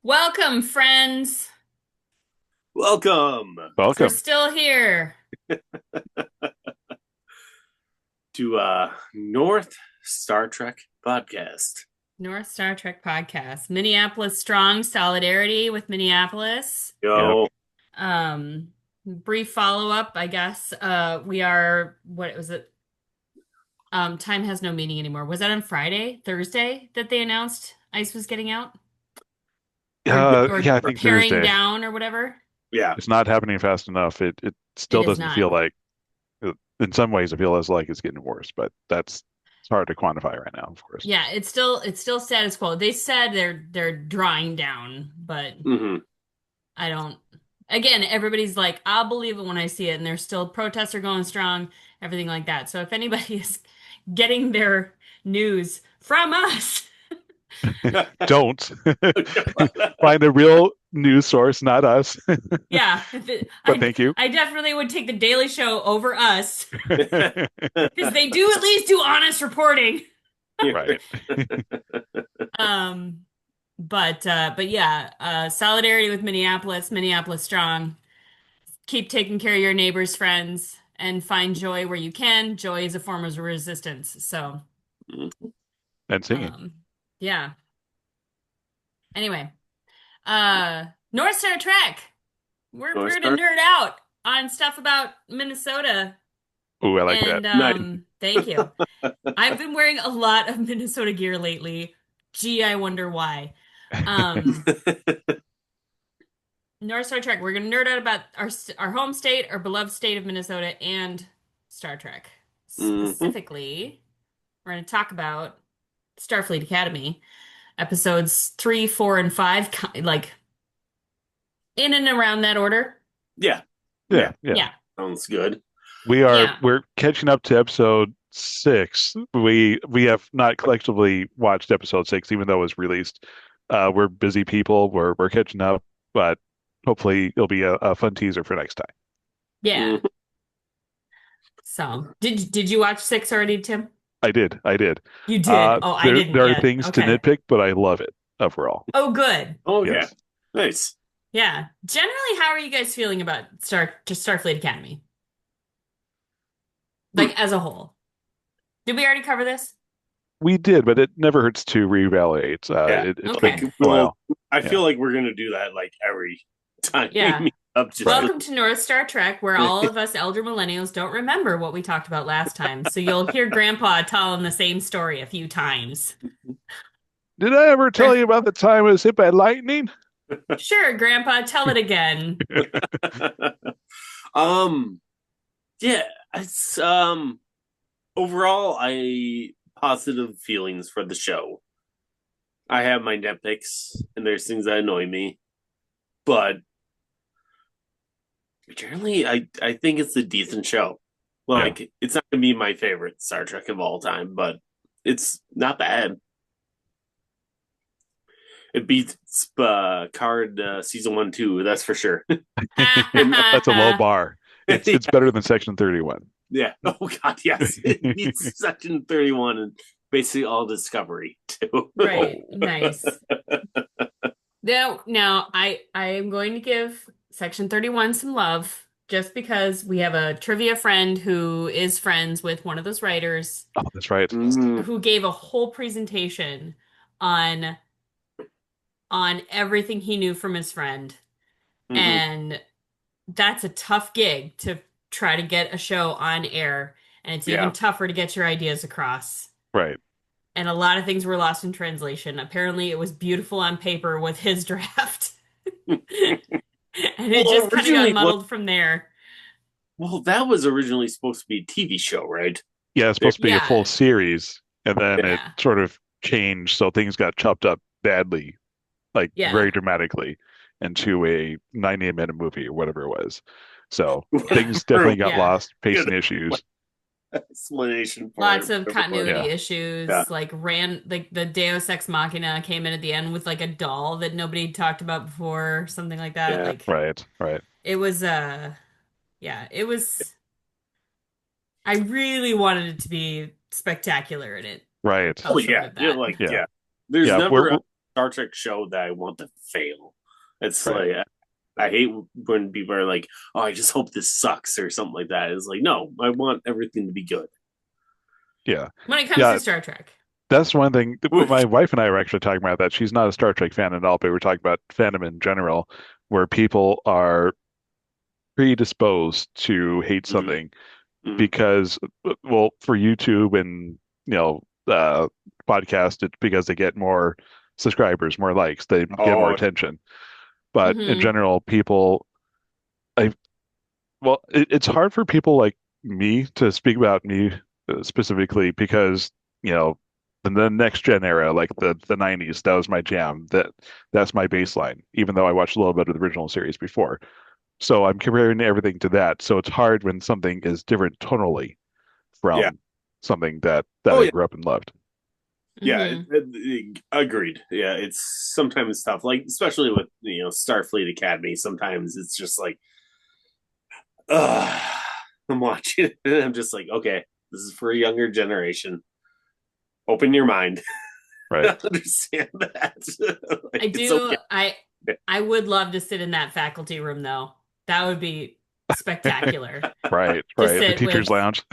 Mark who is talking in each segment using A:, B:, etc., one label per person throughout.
A: Welcome, friends.
B: Welcome
A: We're still here.
B: to North Star Trek podcast.
A: North Star Trek podcast. Minneapolis strong solidarity with Minneapolis.
B: Yo,
A: Brief follow-up, I guess. We are, what was it? Time has no meaning anymore. Was that on Friday, Thursday that they announced ice was getting out?
C: Yeah, I think
A: Paring
C: Thursday.
A: down or whatever?
B: yeah,
C: It's not happening fast enough. It
A: It
C: still
A: is
C: doesn't
A: not.
C: feel like, in some ways, it feels like it's getting worse, but it's hard to quantify right now, of course.
A: Yeah, it's still status quo. They said they're drawing down, but
B: hmm
A: I don't. Again, everybody's like, I'll believe it when I see it, and there's still protests are going strong, everything like that. So if anybody is getting their news from us,
C: Don't find a real news source, not us.
A: yeah,
C: But thank you.
A: I definitely would take the Daily Show over us because they do at least do honest reporting.
C: Right.
A: Um, but yeah, solidarity with Minneapolis, Minneapolis strong. Keep taking care of your neighbors, friends, and find joy where you can. Joy is a form of resistance. So,
C: And singing.
A: yeah. Anyway, North Star Trek. We're
B: North
A: gonna
B: Star?
A: nerd out on stuff about Minnesota.
C: Ooh, I like
A: And
C: that.
B: Nice.
A: thank you. I've been wearing a lot of Minnesota gear lately. Gee, I wonder why. North Star Trek. We're gonna nerd out about our home state, our beloved state of Minnesota, and Star Trek. Specifically, we're gonna talk about Starfleet Academy, episodes 3, 4, and 5, like in and around that order.
B: Yeah,
A: Yeah.
B: sounds good.
C: We're catching up to episode 6. We have not collectively watched episode 6, even though it was released. We're busy people. We're catching up, but hopefully it'll be a fun teaser for next time.
A: Yeah. So, did you watch 6 already, Tim?
C: I did.
A: You did. Oh, I didn't
C: There are
A: yet.
C: things to
A: Okay.
C: nitpick, but I love it overall.
A: Oh, good.
B: Oh
C: Yes.
B: yeah, nice.
A: Yeah. Generally, how are you guys feeling about Starfleet Academy? Like as a whole. Did we already cover this?
C: We did, but it never hurts to reevaluate.
B: Yeah.
C: It's
A: Okay.
C: been a while.
B: I feel like we're gonna do that like every time.
A: Yeah.
B: we meet up. Just
A: Welcome to North Star Trek, where all of us elder millennials don't remember what we talked about last time. So you'll hear Grandpa telling the same story a few times.
C: Did I ever tell you about the time I was hit by lightning?
A: Sure, Grandpa, tell it again.
B: Yeah, it's overall I positive feelings for the show. I have my nitpicks and there's things that annoy me, but generally I think it's a decent show. Like it's not gonna be my favorite Star Trek of all time, but it's not bad. It beats Card season 1 2, that's for sure.
C: That's a low bar. It's better than Section 31.
B: Yeah. Oh God, yes. It beats Section 31 and basically all Discovery too.
A: Right. Nice. Now I am going to give Section 31 some love just because we have a trivia friend who is friends with one of those writers
C: Oh, that's right.
A: who gave a whole presentation on everything he knew from his friend.
B: Mhm.
A: And that's a tough gig to try to get a show on air. And it's even tougher to get your ideas across.
C: Right.
A: And a lot of things were lost in translation. Apparently, it was beautiful on paper with his draft. And it just kind of got muddled from there.
B: Well, that was originally supposed to be a TV show, right?
C: Yeah, it's supposed to be a
A: Yeah.
C: full series, and then it
A: Yeah.
C: sort of changed, so things got chopped up badly, like
A: Yeah.
C: very dramatically, into a 98-minute movie or whatever it was. So things definitely got
A: Yeah.
C: lost, pacing issues.
B: Explanation for
A: Lots
B: it.
A: of continuity
C: Yeah.
A: issues.
B: Yeah.
A: Like the Deus Ex Machina came in at the end with like a doll that nobody talked about before, something like that.
B: Yeah.
A: Like
C: Right.
A: it was Yeah, it was. I really wanted it to be spectacular, and it
C: Right.
A: fell
B: Oh
A: short
B: yeah,
A: of
B: yeah,
A: that.
B: like
C: Yeah.
B: yeah. There's
C: Yeah.
B: never a Star Trek show that I want to fail. It's
C: Right.
B: like I hate when people are like, "Oh, I just hope this sucks" or something like that. It's like, no, I want everything to be good.
C: Yeah.
A: When it comes to
C: Yeah.
A: Star Trek.
C: That's one thing. My wife and I were actually talking about that. She's not a Star Trek fan at all, but we're talking about fandom in general, where people are predisposed to hate
B: Mhm,
C: something
B: mhm.
C: because, well, for YouTube and podcast, it's because they get more subscribers, more likes, they get more
B: Oh
C: attention. But in
A: Hmm.
C: general, people, I well, it's hard for people like me to speak about me specifically because, you know, in the next gen era, like the 90s, that was my jam. That's my baseline, even though I watched a little bit of the original series before. So I'm comparing everything to that. So it's hard when something is different tonally
B: yeah.
C: from something that
B: Oh
C: I
B: yeah.
C: grew up and loved.
B: Yeah,
A: Hmm.
B: agreed. Yeah, it's sometimes tough, like especially with Starfleet Academy. Sometimes it's just like, ugh, I'm watching it and I'm just like, okay, this is for a younger generation. Open your mind.
C: Right.
B: I understand that. Like,
A: I
B: it's
A: do.
B: okay.
A: I would love to sit in that faculty room though. That would be spectacular.
C: Right.
A: To
C: Right. The
A: sit
C: teacher's
A: with.
C: lounge.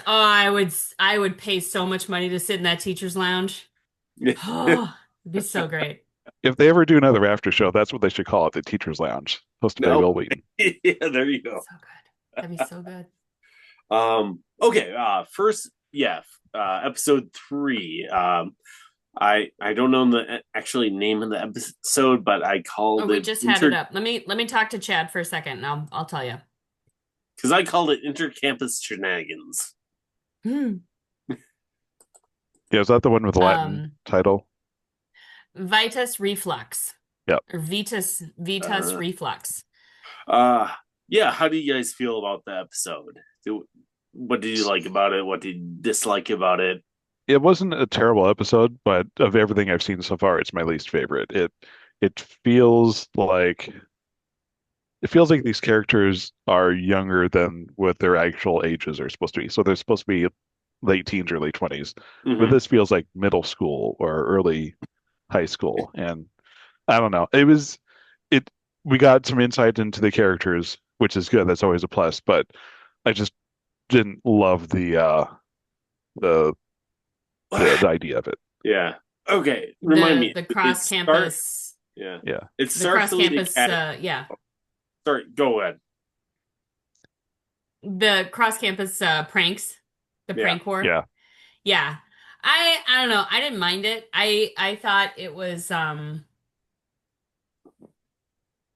A: Oh, I would pay so much money to sit in that teacher's lounge. Oh, it'd be so great.
C: If they ever do another after show, that's what they should call it, the teacher's lounge, hosted by
B: No,
C: Will Wheaton.
B: yeah, there you go.
A: So good. That'd be so good.
B: Okay. First, yeah. Episode 3. I don't know the actually name of the episode, but I
A: Oh,
B: called
A: we
B: it
A: just had it up. Let me talk to Chad for a second, and I'll tell you.
B: because I called it intercampus shenanigans.
A: Hmm.
C: Yeah, is that the one with the Latin
A: Um,
C: title?
A: Vitus Reflux
C: Yep.
A: or Vitus
B: Uh,
A: Reflux.
B: uh, yeah. How do you guys feel about the episode? What did you like about it? What did you dislike about it?
C: It wasn't a terrible episode, but of everything I've seen so far, it's my least favorite. It feels like these characters are younger than what their actual ages are supposed to be. So they're supposed to be late teens, early 20s. But
B: Mm-hmm.
C: this feels like middle school or early high school. And I don't know. It we got some insight into the characters, which is good. That's always a plus, but I just didn't love the the idea of it.
B: Yeah. Okay. Remind
A: The
B: me.
A: the cross
B: It's Star.
A: campus
B: Yeah.
C: Yeah.
B: It's
A: the cross
B: Starfleet
A: campus
B: Academy.
A: yeah.
B: Sorry. Go ahead.
A: The cross campus pranks, the
B: Yeah.
A: prank war.
C: Yeah.
A: Yeah. I don't know. I didn't mind it. I thought it was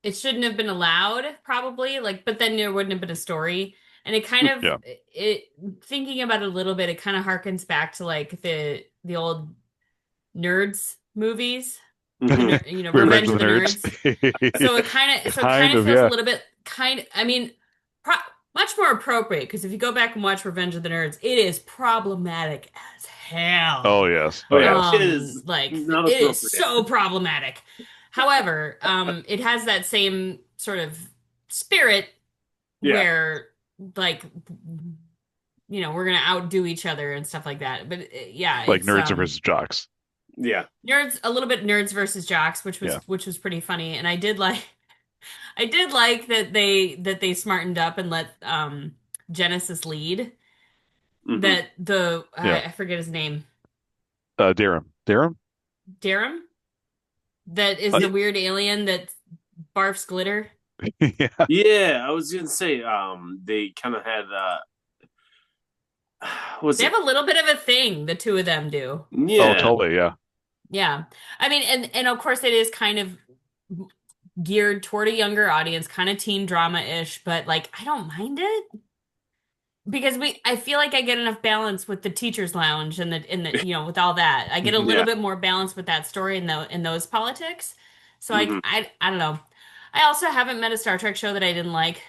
A: it shouldn't have been allowed probably like but then there wouldn't have been a story and it kind of
C: Yeah.
A: it thinking about it a little bit it kind of harkens back to like the old nerds movies
B: Mm-hmm.
C: Revenge
A: Revenge
C: of
A: of
C: the
A: the
C: Nerds.
A: Nerds so it kind
C: Kind
A: of
C: of,
A: feels a
C: yeah.
A: little bit I mean pro much more appropriate because if you go back and watch Revenge of the Nerds it is problematic as
C: Oh
A: hell.
C: yes.
B: Oh
C: Oh
B: yeah.
C: yes.
B: It is
A: Like
B: not
A: it is
B: appropriate.
A: so problematic. However, it has that same sort of spirit
B: Yeah.
A: where like we're gonna outdo each other and stuff like that. But yeah,
C: Like
A: it's
C: nerds versus jocks.
B: Yeah.
A: nerds a little bit nerds versus jocks,
C: Yeah.
A: which was pretty funny. And I did like that they smartened up and let Genesis lead.
B: Mm-hmm.
A: That the
C: Yeah.
A: I forget his name.
C: Darum. Darum?
A: Darum? That is
C: Uh,
A: the weird alien that barfs glitter.
C: yeah.
B: Yeah. I was gonna say. They kind of had. Was
A: They have
B: it?
A: a little bit of a thing, the two of them do.
C: Oh,
B: Yeah.
C: totally. Yeah.
A: Yeah. I mean, and of course it is kind of geared toward a younger audience, kind of teen drama-ish, but like I don't mind it because I feel like I get enough balance with the teachers lounge and with all that. I get a little
B: Yeah.
A: bit more balance with that story in those politics. So
B: Mm-hmm.
A: I don't know. I also haven't met a Star Trek show that I didn't like.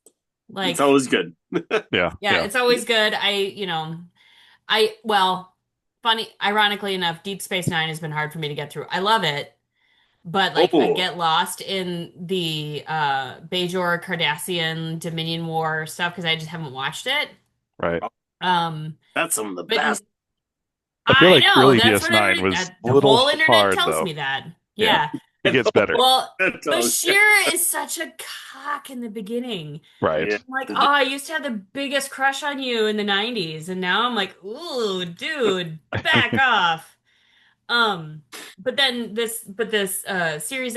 B: It's
A: Like,
B: always good.
C: Yeah.
A: yeah,
C: Yeah.
A: it's always good. Well, funny, ironically enough, Deep Space Nine has been hard for me to get through. I love it, but like I
B: Oh,
A: get lost in the Bajor Cardassian Dominion War stuff because I just haven't watched it.
C: Right.
A: Um,
B: that's some of the
A: but
B: best.
C: I feel
A: I
C: like
A: know
C: early
A: that's what
C: DS9 was a
A: the
C: little
A: whole internet
C: hard
A: tells
C: though.
A: me that.
C: Yeah.
A: Yeah.
C: It gets better.
A: Well,
B: That does.
A: Bashir is such a cock in the beginning.
B: Yeah.
C: Right.
A: I'm like, oh, I used to have the biggest crush on you in the 90s, and now I'm like, ooh, dude, back off. Um, but this series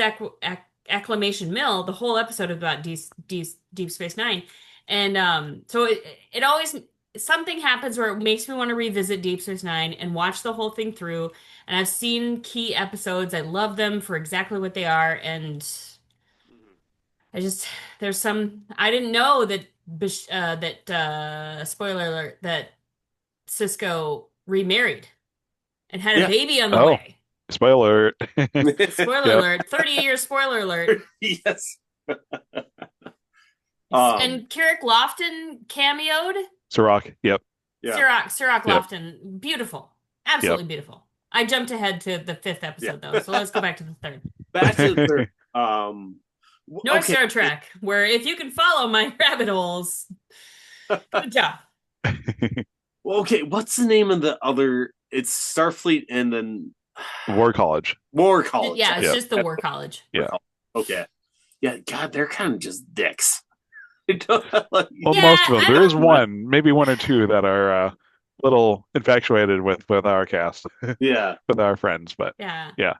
A: acclamation mill, the whole episode is about Deep Space Nine, and so it always something happens where it makes me want to revisit Deep Space Nine and watch the whole thing through. And I've seen key episodes. I love them for exactly what they are, and I just there's some I didn't know that spoiler alert that Cisco remarried and had a
B: Yeah.
A: baby on the
C: Oh,
A: way.
C: spoiler.
A: Spoiler
C: Yep.
A: alert, 30 years spoiler alert.
B: Yes. Um.
A: And Carrick Lofton cameoed.
C: Sirach. Yep.
B: Yeah.
A: Cirroc
C: Yep.
A: Lofton, beautiful.
C: Yep.
A: Absolutely beautiful. I jumped ahead to the fifth
B: Yeah.
A: episode though, so let's go back to the third.
B: Back to the third.
A: North
B: Okay.
A: Star Trek, where if you can follow my rabbit holes, good job.
B: Well, okay. What's the name of the other? It's Starfleet and then
C: War College.
B: War College.
A: Yeah, it's
C: Yeah.
A: just the War College.
C: Yeah.
B: Okay. Yeah. God, they're kind of just dicks. I don't like.
C: Well,
A: Yeah,
C: most of them.
A: I
C: There is
A: don't.
C: one, maybe one or two that are a little infatuated with our cast,
B: Yeah.
C: with our friends, but
A: Yeah.
C: yeah.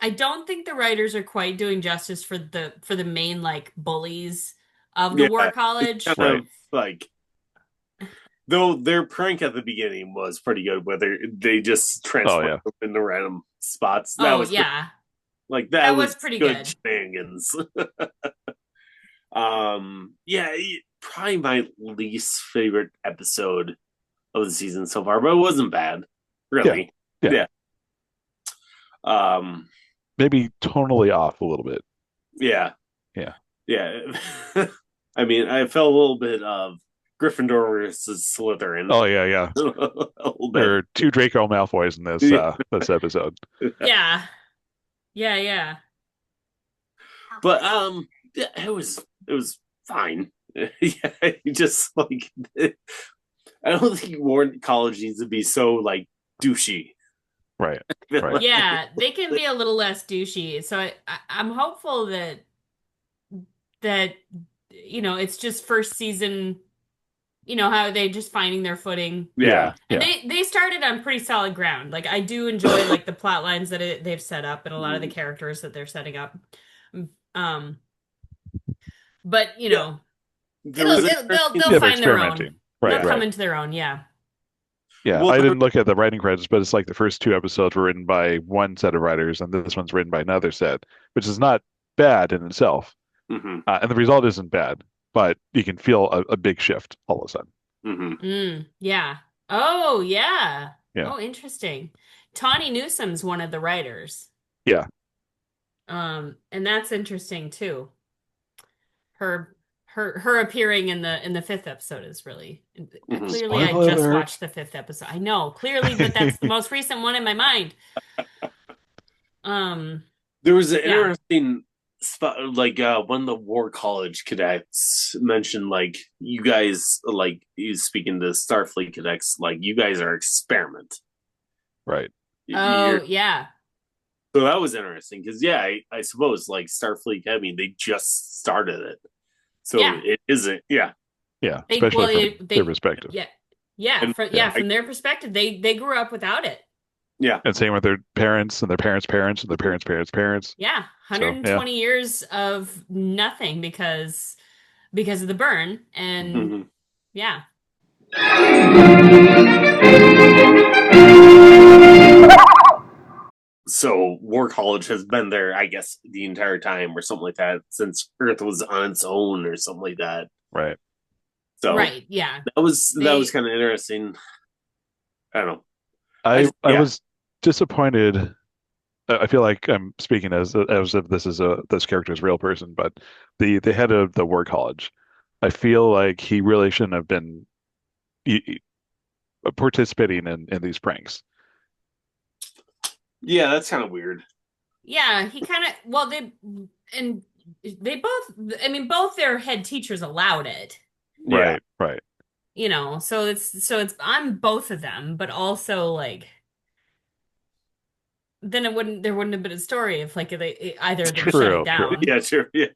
A: I don't think the writers are quite doing justice for the main like bullies of the
B: Yeah.
A: War
B: It's
A: College.
B: kind
C: Right.
B: of like. Though their prank at the beginning was pretty good, where they just
C: Oh
B: transformed
C: yeah.
B: into random spots. That
A: Oh
B: was
A: yeah.
B: like
A: That
B: that
A: was
B: was
A: pretty
B: good
A: good.
B: shenanigans. Yeah, probably my least favorite episode of the season so far, but it wasn't bad, really.
C: Yeah.
B: Yeah. Um,
C: Maybe tonally off a little bit.
B: yeah,
C: Yeah.
B: yeah. I mean, I felt a little bit of Gryffindor versus Slytherin.
C: Oh yeah, yeah.
B: A little
C: There
B: bit.
C: are two Draco Malfoys in this episode.
A: Yeah. Yeah, yeah.
B: But yeah, it was fine. Yeah, just like I don't think War College needs to be so like douchey.
C: Right.
B: I feel
C: Right.
B: like-
A: Yeah, they can be a little less douchey. So I'm hopeful that it's just first season, how they just finding their footing.
B: yeah.
A: And
C: Yeah.
A: they started on pretty solid ground. Like I do enjoy like the plot lines that they've set up and a lot of the characters that they're setting up. Um, but
B: There was
A: they'll
C: Yeah, they're
A: find their own.
C: experimenting. Right,
A: They'll come
C: right.
A: into their own. Yeah.
C: Yeah.
B: Well,
C: I
B: there-
C: didn't look at the writing credits, but it's like the first two episodes were written by one set of writers, and this one's written by another set, which is not bad in itself.
B: Mhm,
C: And the result isn't bad, but you can feel a big shift all of a sudden.
B: mhm.
A: Yeah. Oh, yeah.
C: Yeah.
A: Oh, interesting. Tawny Newsom's one of the writers.
C: Yeah.
A: And that's interesting too. Her appearing in the fifth episode is really clearly. I
C: Spoiler
A: just
C: alert.
A: watched the fifth episode. I know clearly, but that's the most recent one in my mind.
B: There was an
A: Yeah.
B: interesting spot, like one of the War College cadets mentioned, like you guys, like he's speaking to Starfleet cadets, like you guys are experiment.
C: Right.
A: Oh,
B: You're-
A: yeah.
B: so that was interesting because yeah, I suppose like Starfleet Academy, they just started it, so
A: Yeah.
B: it isn't. Yeah,
C: Yeah.
A: They-
C: Especially
A: well,
C: from
A: they-
C: their perspective.
A: Yeah. Yeah,
B: And-
A: from their perspective, they grew up without it.
B: yeah.
C: And same with their parents and their parents' parents and their parents' parents' parents.
A: Yeah, 120 years of nothing because of the burn and
B: Mhm.
A: yeah.
B: So War College has been there, I guess, the entire time or something like that since Earth was on its own or something like that.
C: Right.
B: So
A: Right, yeah.
B: that was
A: They-
B: kind of interesting. I don't know.
C: I
B: yeah.
C: was disappointed. I feel like I'm speaking as if this character is a real person, but the head of the War College, I feel like he really shouldn't have been participating in these pranks.
B: Yeah, that's kind of weird.
A: Yeah, he kind of, well, and they both, I mean, both their head teachers allowed it,
B: Yeah.
C: Right.
A: so it's on both of them, but also like then there wouldn't have been a story if like either of them shut it
C: True.
A: down.
B: Yeah, sure. Yeah.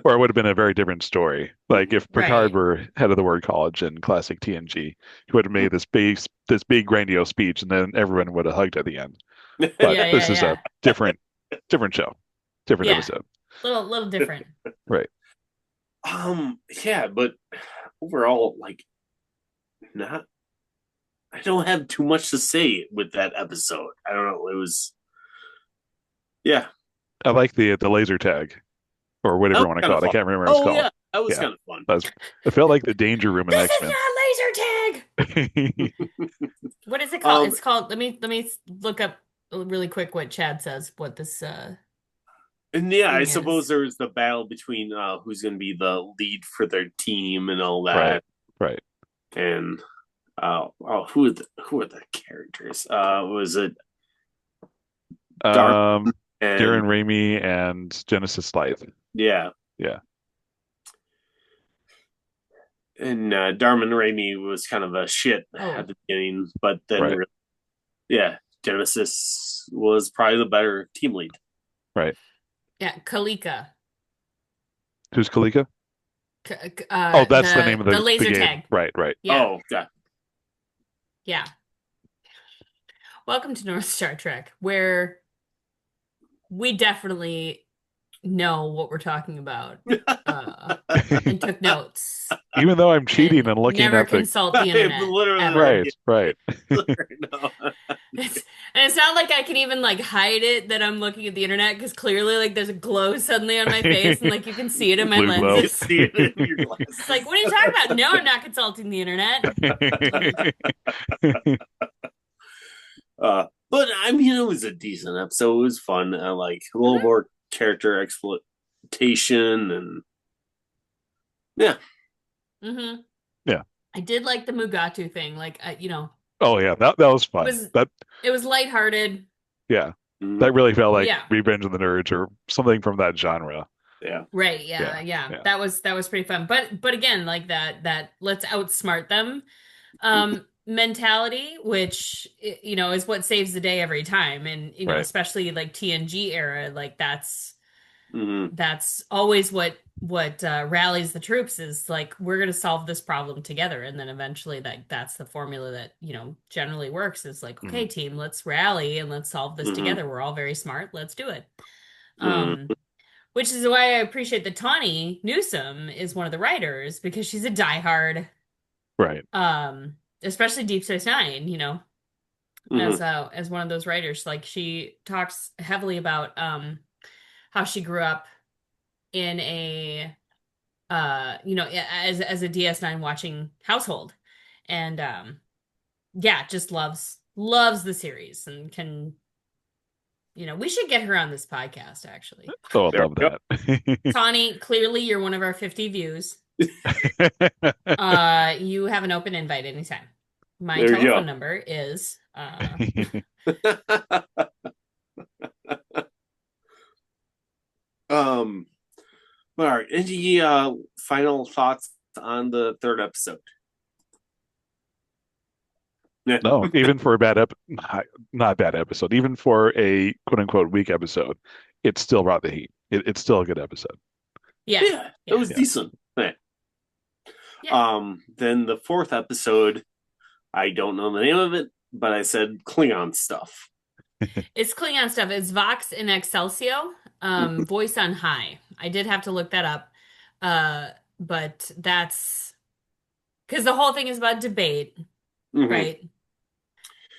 C: Or it would have been a very different story. Like if Picard
A: Right.
C: were head of the word college in classic TNG, he would have made this big grandiose speech, and then everyone would have hugged at the end. But
A: Yeah, yeah,
C: this is a
A: yeah.
C: different show, different
A: Yeah.
C: episode.
A: Little different.
C: Right.
B: Yeah, but overall, like, not. I don't have too much to say with that episode. I don't know. It was, yeah,
C: I like the laser tag or
B: that
C: whatever
B: was
C: you want to
B: kind
C: call
B: of
C: it. I
B: fun.
C: can't remember what it's
B: Oh
C: called.
B: yeah, that was
C: Yeah.
B: kind of fun.
C: It felt like the danger room in
A: This is
C: X-Men.
A: not laser tag. What is it called?
B: Um,
A: It's called, let me look up really quick what Chad says, what this
B: and yeah, I
A: thing
B: suppose
A: is.
B: there was the battle between who's going to be the lead for their team and all
C: Right.
B: that,
C: Right.
B: and who are the characters? Was it Dark and
C: Darren Raimi and Genesis Light.
B: yeah,
C: Yeah.
B: and Darman Raimi was kind of a shit
A: Oh,
B: at the beginning, but then
C: Right.
B: yeah, Genesis was probably the better team lead.
C: Right.
A: yeah, Kalika.
C: Who's Kalika? Oh, that's the name of
A: The
C: the
A: laser
C: game.
A: tag.
C: Right. Right.
A: Yeah.
B: Oh, God.
A: Yeah. Welcome to North Star Trek, where we definitely know what we're talking about, uh, and took notes
C: Even though I'm cheating
A: and
C: and looking
A: never
C: at the
A: consult the
B: I'm
A: internet
B: literally
A: ever.
C: right. Right.
B: no.
A: And it's not like I can even like hide it that I'm looking at the internet because clearly like there's a glow suddenly on my face and like you can see it in my
C: Blue glow.
B: You
A: lenses.
B: see it in your
A: It's
B: glasses.
A: like, what are you talking about? No, I'm not consulting the internet.
B: But I mean, it was a decent episode. It was fun. I like a little more character exploitation, and yeah,
A: Hmm.
C: Yeah.
A: I did like the Mugatu thing. Like,
C: Oh yeah, that was
A: it
C: fun.
A: was
C: That
A: it was lighthearted.
C: yeah.
B: Mhm.
C: That really felt like
A: Yeah.
C: Revenge of the Nerds or something from that genre.
B: Yeah,
A: Right, yeah,
C: Yeah.
A: yeah.
C: Yeah.
A: That was pretty fun. But again, like that let's outsmart them mentality, which is what saves the day every time. And
C: Right.
A: especially like TNG era, like
B: Mhm.
A: that's always what rallies the troops is like we're going to solve this problem together, and then eventually that's the formula that generally works is like, okay,
C: Mhm.
A: team, let's rally and let's solve this
B: Mhm.
A: together. We're all very smart, let's do it.
B: Mhm.
A: Which is why I appreciate that Tawny Newsome is one of the writers, because she's a diehard,
C: Right.
A: especially Deep Space Nine,
B: Mhm.
A: as one of those writers. Like she talks heavily about how she grew up in a as a DS9 watching household, and yeah, just loves the series and can, we should get her on this podcast actually.
C: Oh, I
B: There
C: love
B: we go.
C: that.
A: Tawny, clearly you're one of our 50 views. You have an open invite anytime. My
B: There you
A: telephone
B: go.
A: number is
B: um. All right. Any final thoughts on the third episode? Yeah.
C: No, even for a not bad episode, even for a quote unquote weak episode, it still brought the heat. It's still a good episode.
A: yeah,
B: Yeah, it
A: yeah,
B: was
C: Yeah.
B: decent. Yeah.
A: yeah.
B: Then the fourth episode, I don't know the name of it, but I said Klingon stuff.
A: It's Klingon stuff. It's Vox in Excelsior, voice on high. I did have to look that up. But that's because the whole thing is about debate,
B: Mhm.
A: right?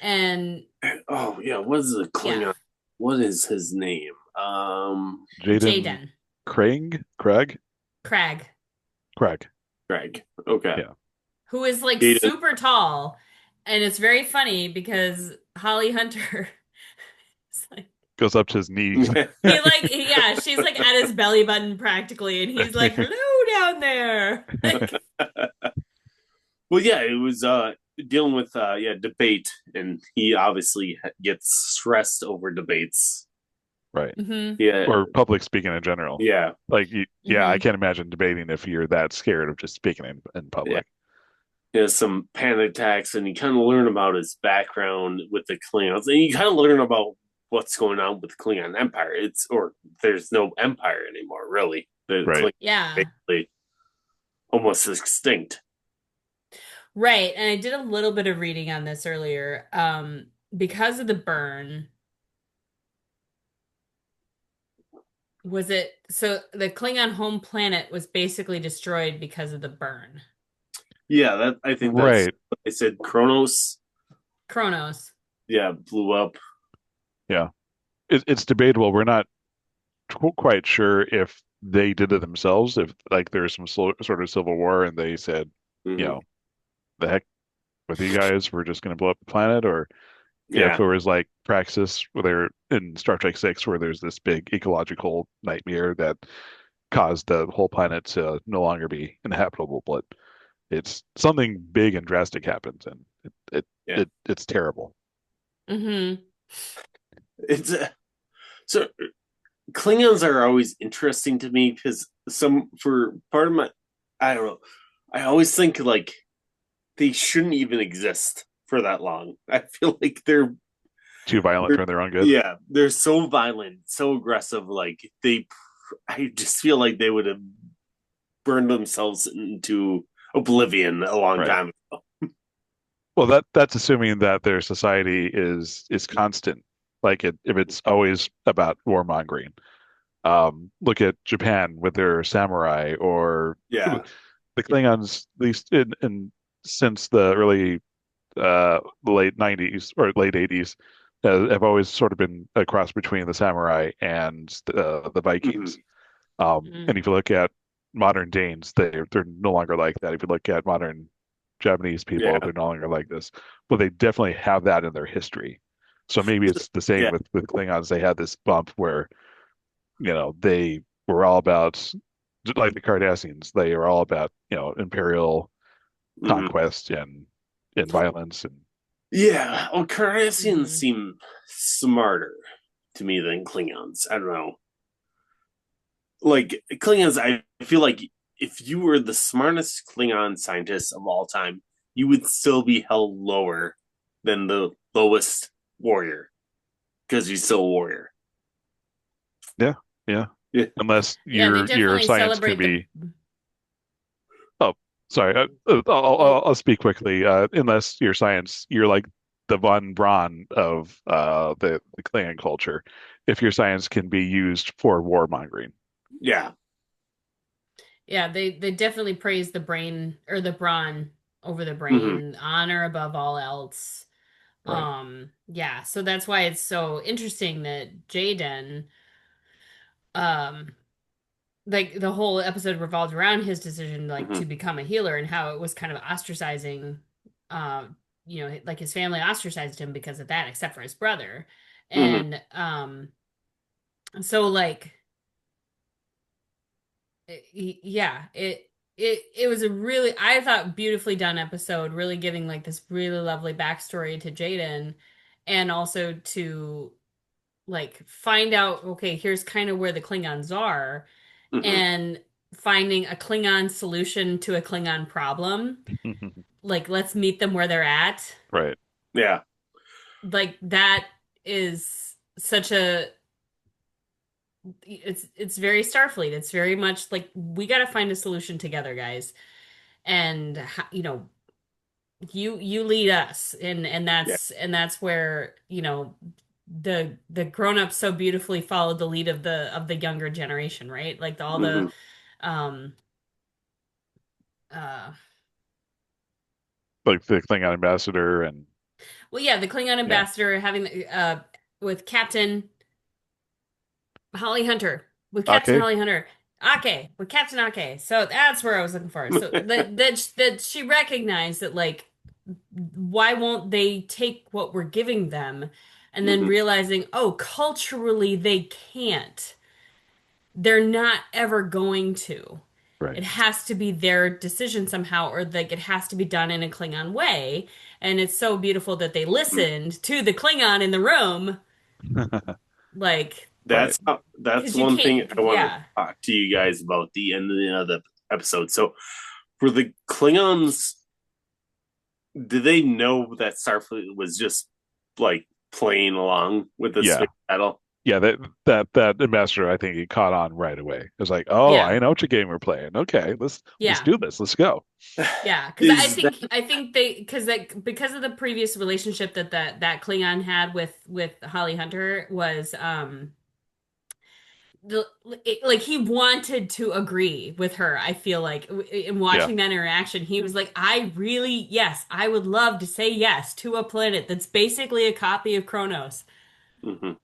A: And
B: Oh yeah, what is the
A: yeah,
B: Klingon? What is his name?
C: Jaden
A: Jaden,
C: Craig.
A: Crag,
B: Greg. Okay.
C: Yeah.
A: who is like
B: Jaden.
A: super tall, and it's very funny because Holly Hunter is like
C: Goes up to his knees.
A: yeah, she's like at his belly button practically, and he's like, "Hello down there." Like,
B: Well, yeah, it was dealing with debate, and he obviously gets stressed over debates.
C: Right.
A: Hmm.
B: Yeah,
C: Or public speaking in general.
B: yeah,
C: Yeah, I
A: Hmm.
C: can't imagine debating if you're that scared of just speaking in
B: yeah.
C: public.
B: He has some panic attacks, and you kind of learn about his background with the Klingons, and you kind of learn about what's going on with the Klingon Empire. There's no empire anymore, really. The
C: Right.
B: Klingons are
A: Yeah.
B: basically almost extinct.
A: Right. And I did a little bit of reading on this earlier. Because of the burn, was it so the Klingon home planet was basically destroyed because of the burn?
B: Yeah, that I think that's
C: Right.
B: what they said. Kronos,
A: Kronos.
B: yeah, blew up.
C: Yeah. It's debatable. We're not quite sure if they did it themselves, if like there's some sort of civil war and they said, you
B: Hmm.
C: know, the heck with you guys, we're just going to blow up the planet, or if
B: Yeah.
C: it was like Praxis, where they're in Star Trek 6, where there's this big ecological nightmare that caused the whole planet to no longer be inhabitable. But it's something big and drastic happens, and
B: Yeah.
C: it's terrible.
A: Hmm.
B: It's so Klingons are always interesting to me because some for part of my I don't know. I always think like they shouldn't even exist for that long. I feel like
C: Too violent
B: they're
C: for their own good.
B: yeah, they're so violent, so aggressive. I just feel like they would have burned themselves into oblivion a long
C: Right.
B: time ago.
C: Well, that's assuming that their society is constant. Like if it's always about warmongering. Look at Japan with their samurai, or
B: Yeah.
C: the Klingons, at least in since the early late 90s or late 80s, have always sort of been a cross between the samurai and the Vikings.
B: Hmm.
C: And if you look at modern Danes, they're no longer like that. If you look at modern Japanese people,
B: Yeah.
C: they're no longer like this. But they definitely have that in their history. So maybe it's the same
B: Yeah.
C: with Klingons. They had this bump where, they were all about, like the Cardassians, they are all about, imperial
B: Hmm.
C: conquest and violence and
B: Yeah. Well, Cardassians
A: Hmm.
B: seem smarter to me than Klingons. I don't know. Like Klingons, I feel like if you were the smartest Klingon scientist of all time, you would still be held lower than the lowest warrior because you're still a warrior.
C: yeah, yeah.
B: Yeah.
C: Unless
A: Yeah, they
C: your
A: definitely
C: science can
A: celebrate the.
C: be. Oh, sorry. I'll speak quickly. Unless your science, you're like the von Braun of the Klingon culture. If your science can be used for warmongering,
B: Yeah.
A: Yeah, they definitely praise the brain or the brawn over the
B: Hmm.
A: brain, honor above all else.
C: right?
A: Yeah, so that's why it's so interesting that Jaden, um, like the whole episode revolved around his decision like
B: Hmm.
A: to become a healer and how it was kind of ostracizing, like his family ostracized him because of that, except for his brother.
B: Hmm.
A: And so like yeah, it was a really, I thought, beautifully done episode, really giving like this really lovely backstory to Jaden, and also to like find out, okay, here's kind of where the Klingons are,
B: Hmm.
A: and finding a Klingon solution to a Klingon problem. Like, let's meet them where they're at.
C: Right.
B: Yeah.
A: Like that is such a it's very Starfleet. It's very much like we got to find a solution together, guys. And you lead us, and
B: Yeah.
A: that's where the grown-ups so beautifully followed the lead of the younger generation, right? Like all the
B: Hmm.
A: um uh
C: Like the Klingon ambassador and
A: well, yeah, the Klingon
C: yeah.
A: ambassador having with Captain Holly Hunter, with Captain
C: Okay.
A: Holly Hunter, Ake, with Captain Ake. So that's where I was looking for. So that she recognized that, like, why won't they take what we're giving them, and then
B: Hmm.
A: realizing, oh, culturally they can't. They're not ever going to.
C: Right.
A: It has to be their decision somehow, or like it has to be done in a Klingon way. And it's so beautiful that they listened to the Klingon in the room. Like
C: Right.
B: That's
A: Because you
B: one thing
A: can't,
B: I want to
A: yeah.
B: talk to you guys about the ending of the episode. So, for the Klingons, did they know that Starfleet was just like playing along with the
C: Yeah.
B: space battle?
C: Yeah, that ambassador, I think he caught on right away. It was like, oh,
A: Yeah.
C: I know what game we're playing. Okay, let's
A: Yeah.
C: do this. Let's go.
A: Yeah, because
B: Is that
A: I think they because of the previous relationship that Klingon had with Holly Hunter was the like he wanted to agree with her. I feel like in
C: Yeah.
A: watching that interaction, he was like, I really, yes, I would love to say yes to a planet that's basically a copy of Kronos.
B: mhm.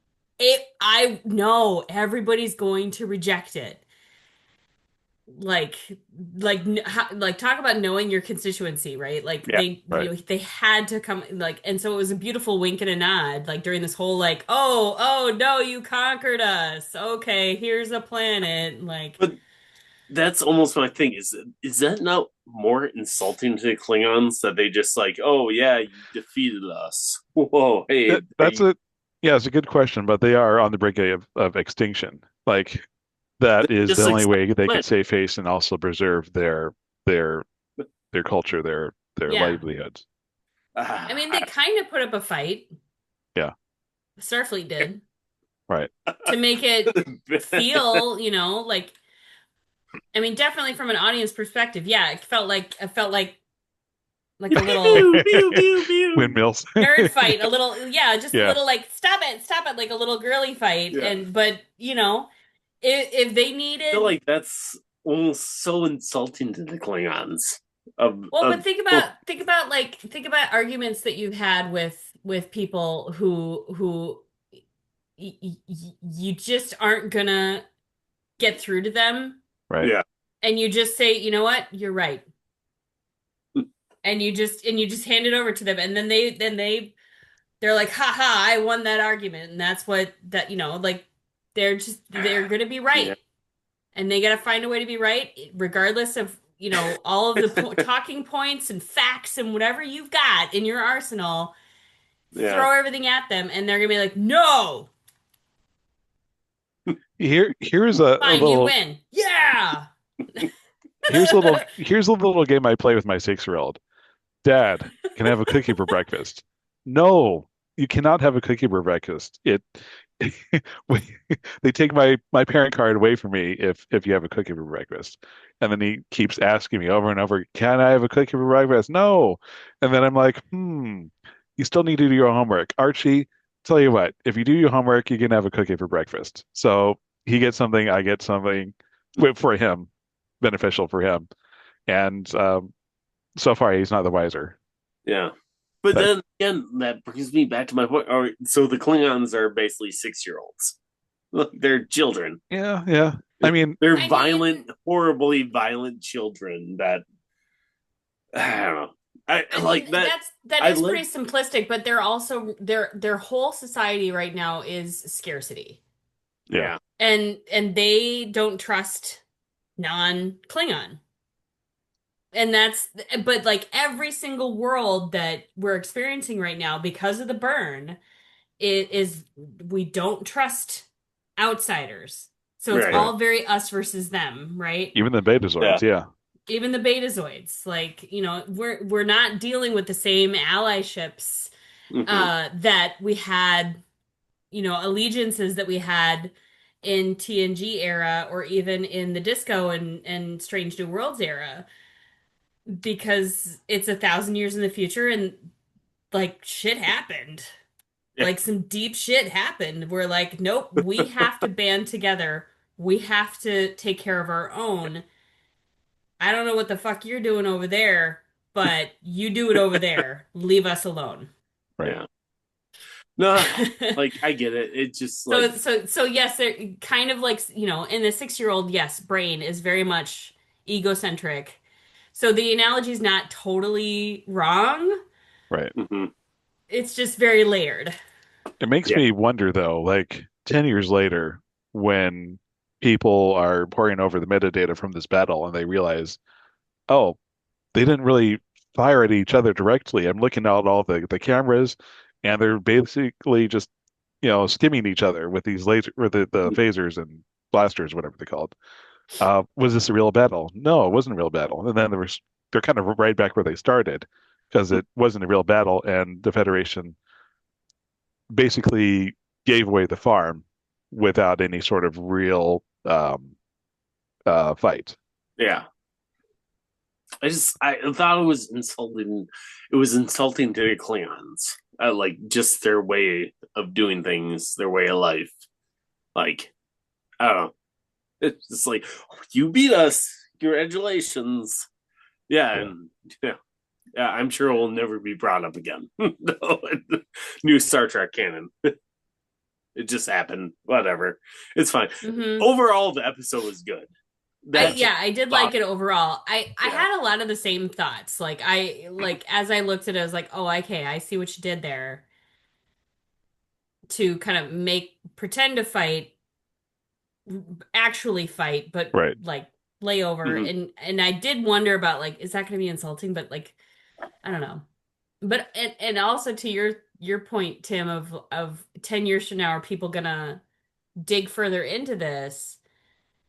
A: I know everybody's going to reject it. like like talk about knowing your constituency, right? Like
B: Yeah,
C: Right.
A: they had to come, like, and so it was a beautiful wink and a nod, like during this whole like, oh no, you conquered us, okay, here's a planet, like,
B: but that's almost my thing. Is that not more insulting to the Klingons that they just like, oh yeah, you defeated us? Whoa, hey,
C: That's
B: hey,
C: a yeah, it's a good question, but they are on the brink of extinction. Like that is the
B: just
C: only
B: accept
C: way they
B: the
C: could save face and also preserve their
B: planet.
C: their culture, their
A: yeah.
C: livelihoods.
A: I mean,
B: Ah,
A: they kind of put up a fight,
C: Yeah.
A: Starfleet did,
C: Right.
A: to make it feel, like, I mean, definitely from an audience perspective, yeah, it felt like a little
B: pew pew pew pew.
C: Windmills.
A: nerd fight, a little, yeah, just a
C: Yeah.
A: little like stop it, like a little girly fight.
B: Yeah,
A: And but if they
B: I feel
A: needed,
B: like that's almost so insulting to the Klingons.
A: well, but
B: Of well,
A: think about arguments that you've had with people who you just aren't gonna get through to them,
C: Right.
B: yeah,
A: and you just say, you know what, you're right, and you just hand it over to them, and they're like, haha, I won that argument. And that's what that, like, they're gonna be
B: yeah,
A: right. And they gotta find a way to be right, regardless of, all of the talking points and facts and whatever you've got in your arsenal.
B: yeah.
A: Throw everything at them, and they're gonna be like, no,
C: Here's a
A: fine, you
C: little
A: win. Yeah.
C: here's a little game I play with my 6-year-old. Dad, can I have a cookie for breakfast? No, you cannot have a cookie for breakfast. We- they take my parent card away from me if you have a cookie for breakfast. And then he keeps asking me over and over, can I have a cookie for breakfast? No. And then I'm like, you still need to do your homework. Archie, tell you what, if you do your homework, you can have a cookie for breakfast. So he gets something, I get something for him, beneficial for him. And so far he's not the wiser.
B: Yeah. But
C: But
B: then again, that brings me back to my point. All right, so the Klingons are basically 6-year-olds. Look, they're children.
C: yeah, yeah. I mean,
B: They're
A: I
B: violent,
A: mean,
B: horribly violent children that I don't know. I
A: I
B: like
A: mean,
B: that.
A: that
B: I
A: is
B: live.
A: pretty simplistic, but they're also their whole society right now is scarcity.
C: yeah,
B: Yeah,
A: And they don't trust non-Klingon. And that's, but like every single world that we're experiencing right now because of the burn, it is, we don't trust outsiders. So it's
B: right.
C: right.
A: all very us versus them, right?
C: Even the Betazoids,
B: Yeah.
C: yeah,
A: Even the Betazoids, like, we're not dealing with the same allyships
B: Hmm.
A: that we had, allegiances that we had in TNG era, or even in the Disco and Strange New Worlds era, because it's 1,000 years in the future, and like shit happened.
B: Yeah.
A: Like some deep shit happened. We're like, nope, we have to band together. We have to take care of our own. I don't know what the fuck you're doing over there, but you do it over there. Leave us alone.
C: right.
B: Yeah. No, like I get it. It's just like
A: So yes, they're kind of like, in the 6-year-old, yes, brain is very much egocentric. So the analogy is not totally wrong.
C: Right.
B: mhm.
A: It's just very layered.
C: It makes
B: Yeah,
C: me wonder though, like 10 years later, when people are poring over the metadata from this battle and they realize, oh, they didn't really fire at each other directly. I'm looking at all the cameras and they're basically just skimming each other with these the phasers and blasters, whatever they're called. Was this a real battle? No, it wasn't a real battle. And then they're kind of right back where they started because it wasn't a real battle, and the Federation basically gave away the farm without any sort of real fight.
B: Yeah. I thought it was insulting. It was insulting to the Klingons. Like just their way of doing things, their way of life. Like, I don't know. It's just like, you beat us. Congratulations. Yeah, and yeah, I'm sure it will never be brought up again. No, new Star Trek canon. It just happened. Whatever. It's fine.
A: Mm-hmm.
B: Overall, the episode was good.
A: I did like it overall. I had a lot of the same thoughts. Like as I looked at it, I was like, oh, okay, I see what you did there. To kind of pretend to fight, actually fight, but
C: right.
A: like lay over.
B: Mm-hmm.
A: And I did wonder about like, is that going to be insulting? But like, I don't know. But and also to your point, Tim, of 10 years from now, are people gonna dig further into this?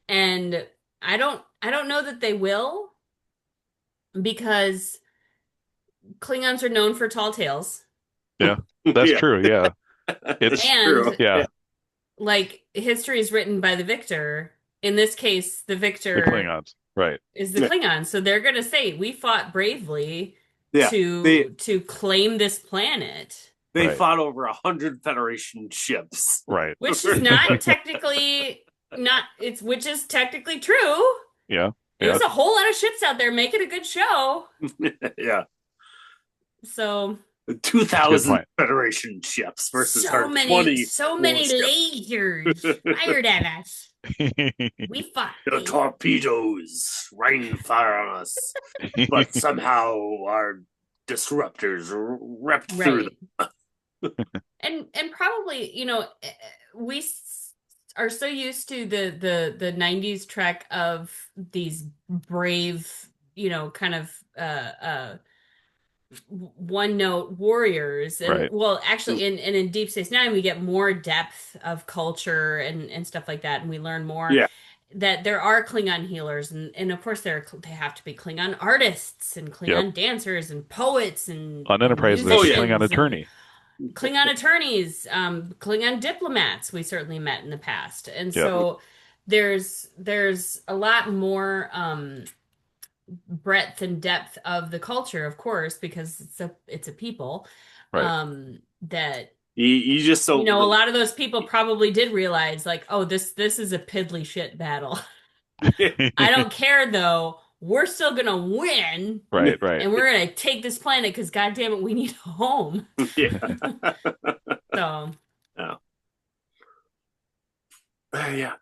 A: And I don't know that they will, because Klingons are known for tall tales.
C: Yeah, that's true. Yeah,
B: it's true.
C: Yeah,
A: like history is written by the victor. In this case, the victor,
C: the Klingons, right,
A: is the Klingons. So they're gonna say, we fought bravely to claim this planet.
B: They fought over 100 Federation ships,
C: right?
A: Which is not technically which is technically true.
C: Yeah,
A: there's a whole lot of ships out there making a good show.
B: Yeah.
A: So
B: 2,000 Federation ships versus our 20.
A: So many lasers fired at us. We fought.
B: The torpedoes rained fire on us, but somehow our disruptors ripped through them.
A: and probably, we are so used to the 90s Trek of these brave, kind of one note warriors. And well, actually in Deep Space Nine we get more depth of culture and stuff like that, and we learn more that there are Klingon healers, and of course they have to be Klingon artists and Klingon dancers and poets, and
C: on Enterprise there's Klingon attorney.
A: Klingon attorneys, Klingon diplomats we certainly met in the past. And so there's a lot more breadth and depth of the culture, of course, because it's a people that
B: you just don't
A: a lot of those people probably did realize, like, oh, this is a piddly shit battle. I don't care though. We're still gonna win,
C: right,
A: and we're gonna take this planet because, goddamn it, we need a home. So,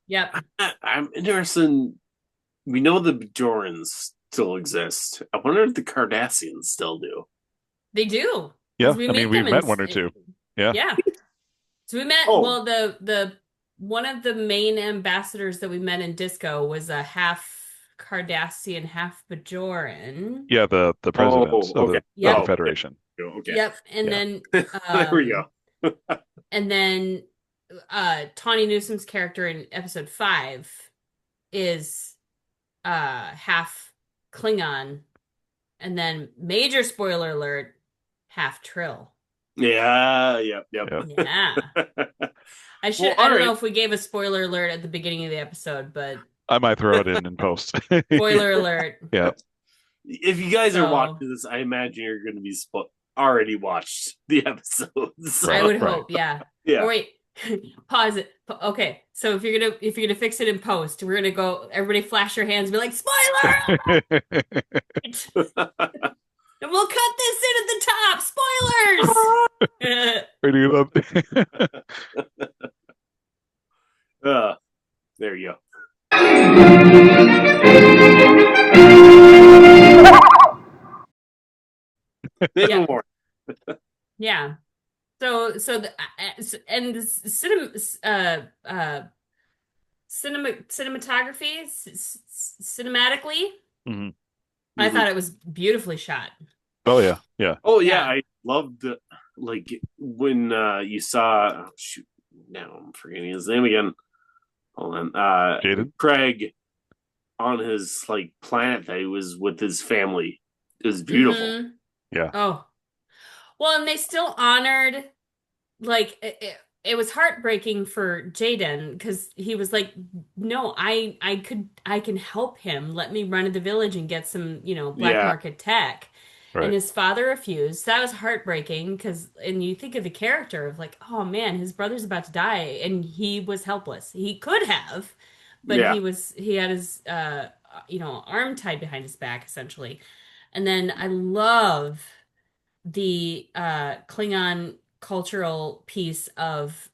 B: yep. I'm interested. We know the Bajorans still exist. I wonder if the Cardassians still do.
A: They do.
C: Yeah, we've met one or two.
A: Yeah. So we met. Well, the one of the main ambassadors that we met in Disco was a half Cardassian, half Bajoran.
C: Yeah, the president of the Federation.
B: Okay.
A: Yep, and then
B: there we go.
A: And then Tawny Newsom's character in episode 5 is half Klingon, and then major spoiler alert, half Trill.
B: Yeah. Yep.
A: Yeah. I don't know if we gave a spoiler alert at the beginning of the episode, but
C: I might throw it in post.
A: Spoiler alert.
C: Yeah.
B: If you guys are watching this, I imagine you're going to be already watched the episodes.
A: I would hope, yeah.
B: Oh,
A: wait, pause it. Okay, so if you're gonna fix it in post, we're gonna go. Everybody, flash your hands, and be like, spoiler! And we'll cut this in at the top. Spoilers.
B: There you go. More.
A: Yeah. So the cinematography, cinematically, I thought it was beautifully shot.
C: Oh yeah.
B: Oh yeah, I loved when you saw now I'm forgetting his name again. Hold on.
C: Jaden?
B: Craig on his like planet that he was with his family. It was beautiful.
A: Mm-hmm.
C: Yeah.
A: Oh, well, and they still honored like it was heartbreaking for Jaden because he was like, no, I can help him. Let me run to the village and get some, black
B: Yeah,
A: market tech. And
C: Right.
A: his father refused. That was heartbreaking because, and you think of the character of like, oh man, his brother's about to die, and he was helpless. He could have, but
B: yeah.
A: he had his, arm tied behind his back essentially. And then I love the Klingon cultural piece of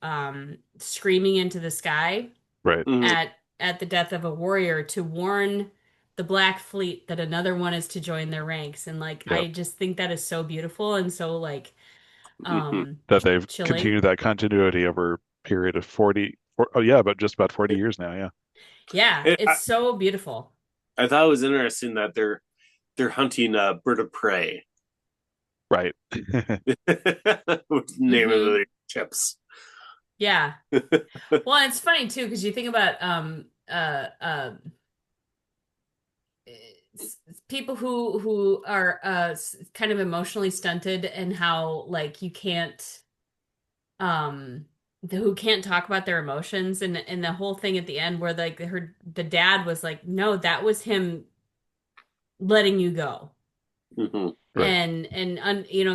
A: screaming into the sky
C: Right.
B: Mhm.
A: at the death of a warrior to warn the Black Fleet that another one is to join their ranks. And like
C: Yeah.
A: I just think that is so beautiful and so like
B: Mhm.
C: That they've
A: chilling.
C: continued that continuity over a period of 40, oh yeah, but just about 40 years now. Yeah.
A: Yeah,
B: It,
A: it's so beautiful.
B: I thought it was interesting that they're hunting a bird of prey.
C: Right.
B: What's the name of
A: Hmm.
B: the chips?
A: Yeah. Well, it's funny too because you think about people who are kind of emotionally stunted and how like you can't um who can't talk about their emotions and the whole thing at the end where like the dad was like no, that was him letting you go
B: Mhm.
C: Right.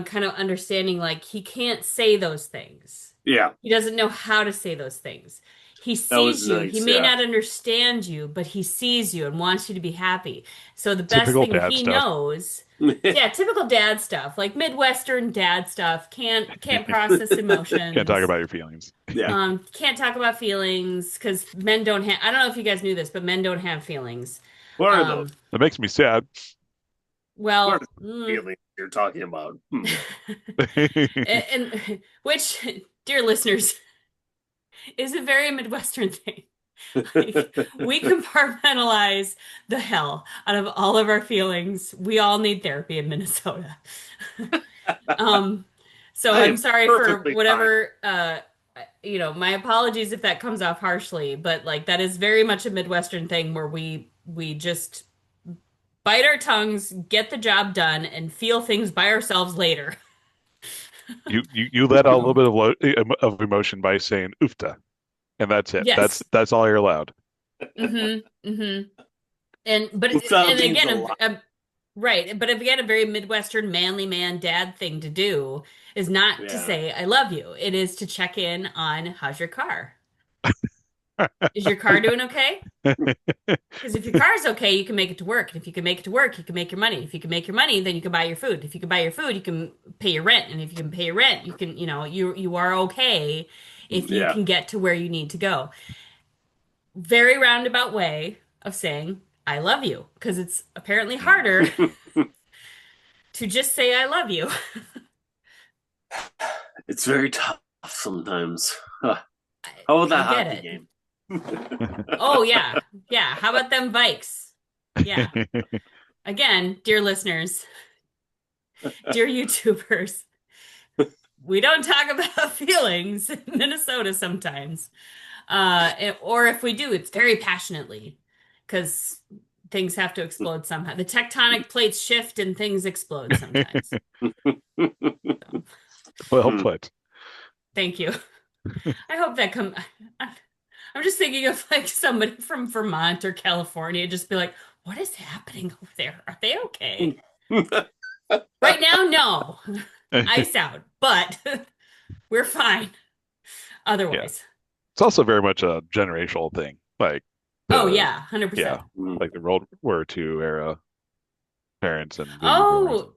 A: kind of understanding like he can't say those things.
B: Yeah,
A: He doesn't know how to say those things. He
B: that was
A: sees you. He
B: nice.
A: may
B: Yeah.
A: not understand you, but he sees you and wants you to be happy. So the best
C: Typical
A: thing
C: dad
A: he
C: stuff.
A: knows, yeah, typical dad stuff, like Midwestern dad stuff, can't process
C: Can't talk
A: emotions.
C: about your feelings.
B: Yeah.
A: Can't talk about feelings because men don't have, I don't know if you guys knew this, but men don't have feelings.
B: What are those?
A: Um,
C: That makes me sad.
B: What are
A: well,
B: the feelings you're talking about? Hmm.
A: and which, dear listeners, is a very Midwestern thing. Like, we compartmentalize the hell out of all of our feelings. We all need therapy in Minnesota. Um, so
B: I
A: I'm
B: am
A: sorry for
B: perfectly fine.
A: whatever, my apologies if that comes off harshly, but like that is very much a Midwestern thing where we just bite our tongues, get the job done, and feel things by ourselves later.
C: You let out a little bit of of emotion by saying "oofta," and that's it. That's
A: Yes.
C: that's all you're allowed.
A: Mm-hmm. Mm-hmm. And
B: That means a
A: again,
B: lot.
A: right, but again, a very Midwestern manly man dad thing to do is not to
B: Yeah.
A: say I love you. It is to check in on how's your car? Is your car doing okay? Because if your car's okay, you can make it to work. And if you can make it to work, you can make your money. If you can make your money, then you can buy your food. If you can buy your food, you can pay your rent. And if you can pay your rent, you can, you are okay if you
B: Yeah.
A: can get to where you need to go. Very roundabout way of saying I love you because it's apparently harder to just say I love you.
B: It's very tough sometimes. Huh.
A: I,
B: How about
A: I
B: that
A: get
B: hockey
A: it.
B: game?
A: Oh yeah. Yeah. How about them Vikes? Yeah. Again, dear listeners, dear YouTubers, we don't talk about feelings in Minnesota sometimes. Or if we do, it's very passionately because things have to explode somehow. The tectonic plates shift and things explode sometimes. So,
C: Well
B: Hmm.
C: put.
A: thank you. I hope that come. I'm just thinking of like somebody from Vermont or California just be like, what is happening over there? Are they okay? Right now, no.
C: Yeah.
A: Ice out, but we're fine otherwise.
C: It's also very much a generational thing. Like
A: Oh
C: the
A: yeah, 100%.
C: yeah, like the World War II era parents and baby boomers.
A: Oh,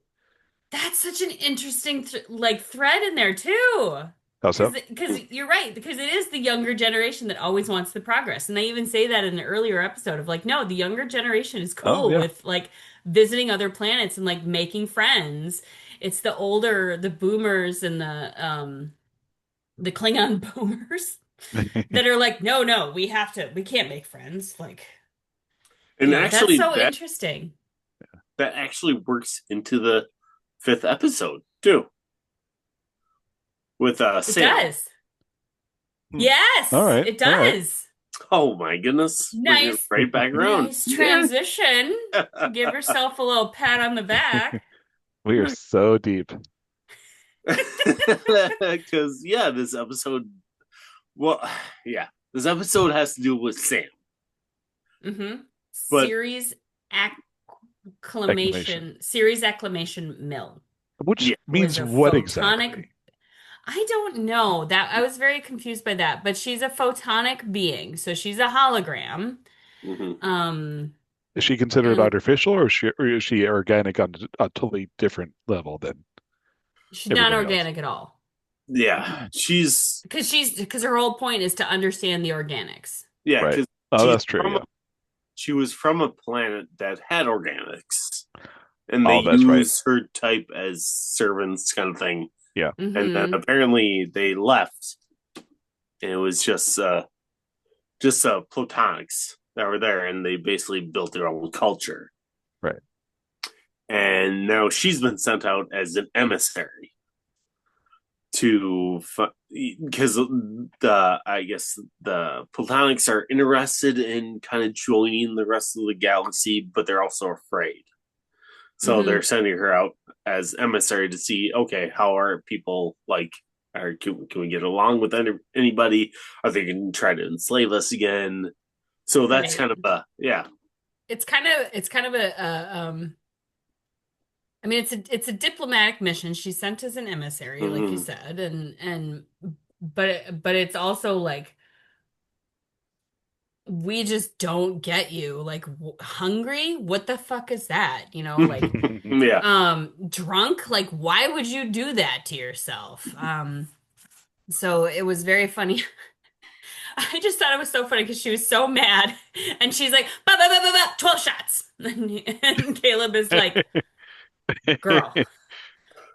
A: that's such an interesting thread in there too.
C: How so?
A: Because you're right, because it is the younger generation that always wants the progress. And they even say that in an earlier episode of like, no, the younger generation is
C: Oh
A: cool
C: yeah.
A: with like visiting other planets and like making friends. It's the boomers and the Klingon boomers that are like, no, no, we can't make friends. Like,
B: And
A: that's
B: actually,
A: so interesting.
B: that actually works into the fifth episode too, with
A: It
B: Sam.
A: does.
C: All
A: Yes,
C: right,
A: it
C: all right.
A: does.
B: Oh my goodness. Bring it
A: Nice,
B: right back around.
A: nice
B: Yeah.
A: transition. Give yourself a little pat on the back.
C: We are so deep.
B: Because, yeah, this episode, well, yeah, this episode has to do with Sam.
A: Mm-hmm.
B: But
C: Exclamation.
A: Series acclamation mill,
C: Which
B: yeah,
A: who is
C: means
A: a
C: what
A: photonic.
C: exactly?
A: I don't know that. I was very confused by that, but she's a photonic being, so she's a hologram.
B: mhm.
A: Um,
C: Is she considered
A: and
C: artificial, or is she organic on a totally different level than
A: she's not
C: everybody else?
A: organic at all
B: Yeah, she's,
A: because her whole point is to understand the organics.
B: yeah,
C: Right.
B: because
C: Oh,
B: she's
C: that's true.
B: from,
C: Yeah.
B: she was from a planet that had organics, and
C: Oh,
B: they
C: that's right.
B: use her type as servants, kind of thing.
C: Yeah.
B: And then
A: Mm-hmm.
B: apparently they left, and it was just platonics that were there, and they basically built their own culture.
C: Right.
B: And now she's been sent out as an emissary to, because I guess the platonics are interested in kind of joining the rest of the galaxy, but they're also afraid. So
A: Mm-hmm.
B: they're sending her out as emissary to see, okay, how are people like? Can we get along with anybody? Are they going to try to enslave us again? So that's
A: Right.
B: kind of a, yeah.
A: It's kind of I mean, it's a diplomatic mission. She's sent as an emissary, like you
B: Mm-hmm.
A: said, and but it's also like we just don't get you. Like hungry? What the fuck is that? Like
B: Yeah.
A: drunk? Like why would you do that to yourself? So it was very funny. I just thought it was so funny because she was so mad, and she's like, "Ba ba ba ba ba, 12 shots," and Caleb is like, "Girl,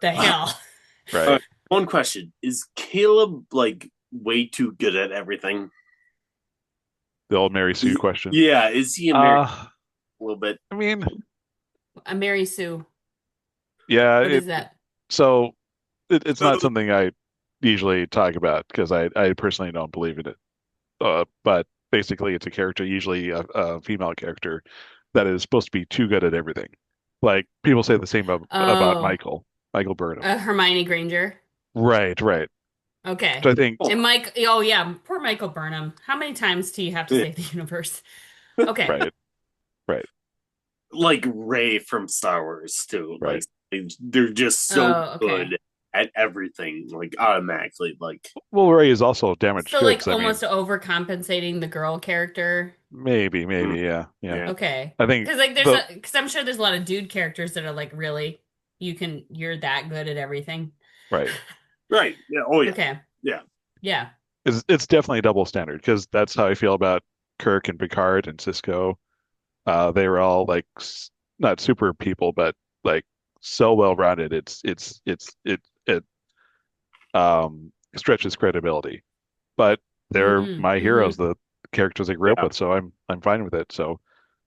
A: the hell."
B: Uh,
C: Right.
B: one question: is Caleb like way too good at everything?
C: The old Mary Sue question.
B: Yeah, is he a married
C: Uh,
B: a little bit?
C: I mean,
A: A Mary Sue.
C: yeah,
A: What is that?
C: so it's
B: So,
C: not something I usually talk about because I personally don't believe in it. But basically, it's a character, usually a female character, that is supposed to be too good at everything. Like people say the same about
A: Oh,
C: Michael Burnham.
A: Hermione Granger.
C: Right, right.
A: Okay.
C: So I think,
A: And Mike, oh yeah, poor Michael Burnham. How many times do you have to save the universe? Okay.
C: right, right,
B: like Ray from Star Wars too. Like
C: right.
B: they're just so
A: Oh, okay.
B: good at everything, like automatically. Like
C: Well, Ray is also damaged
A: So like
C: goods. I mean,
A: almost overcompensating the girl character.
B: mm,
C: maybe, yeah, yeah.
B: yeah,
A: Okay.
C: I think
A: Because
C: the
A: I'm sure there's a lot of dude characters that are like really you're that good at everything.
C: right.
B: right. Yeah. Oh yeah.
A: Okay.
B: Yeah.
A: Yeah.
C: It's definitely a double standard because that's how I feel about Kirk and Picard and Cisco. They were all like not super people, but like so well rounded. It stretches credibility. But they're my heroes,
A: Mm-hmm.
C: the characters I grew up
B: Yeah.
C: with, so I'm fine with it. So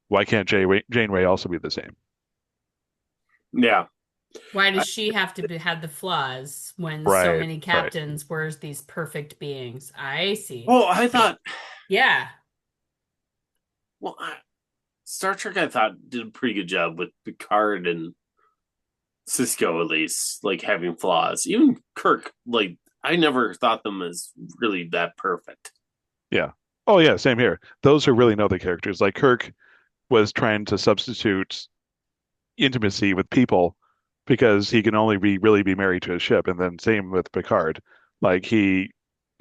C: why can't Janeway also be the same?
B: Yeah.
A: Why does
B: I,
A: she have to have the flaws when so
C: Right,
A: many
C: right.
A: captains were these perfect beings? I see.
B: well, I thought.
A: Yeah.
B: Well, Star Trek, I thought did a pretty good job with Picard and Cisco, at least, like having flaws. Even Kirk, like I never thought them as really that perfect.
C: Yeah. Oh yeah, same here. Those who really know the characters, like Kirk was trying to substitute intimacy with people because he can only really be married to a ship, and then same with Picard. Like he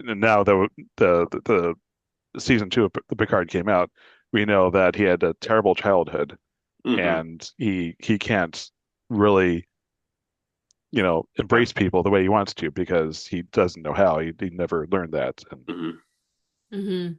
C: now the season two of the Picard came out, we know that he had a terrible childhood
B: Mm-hmm.
C: and he can't really, embrace people the way he wants to because he doesn't know how. He never learned that. And
B: Mm-hmm.
A: Mm-hmm.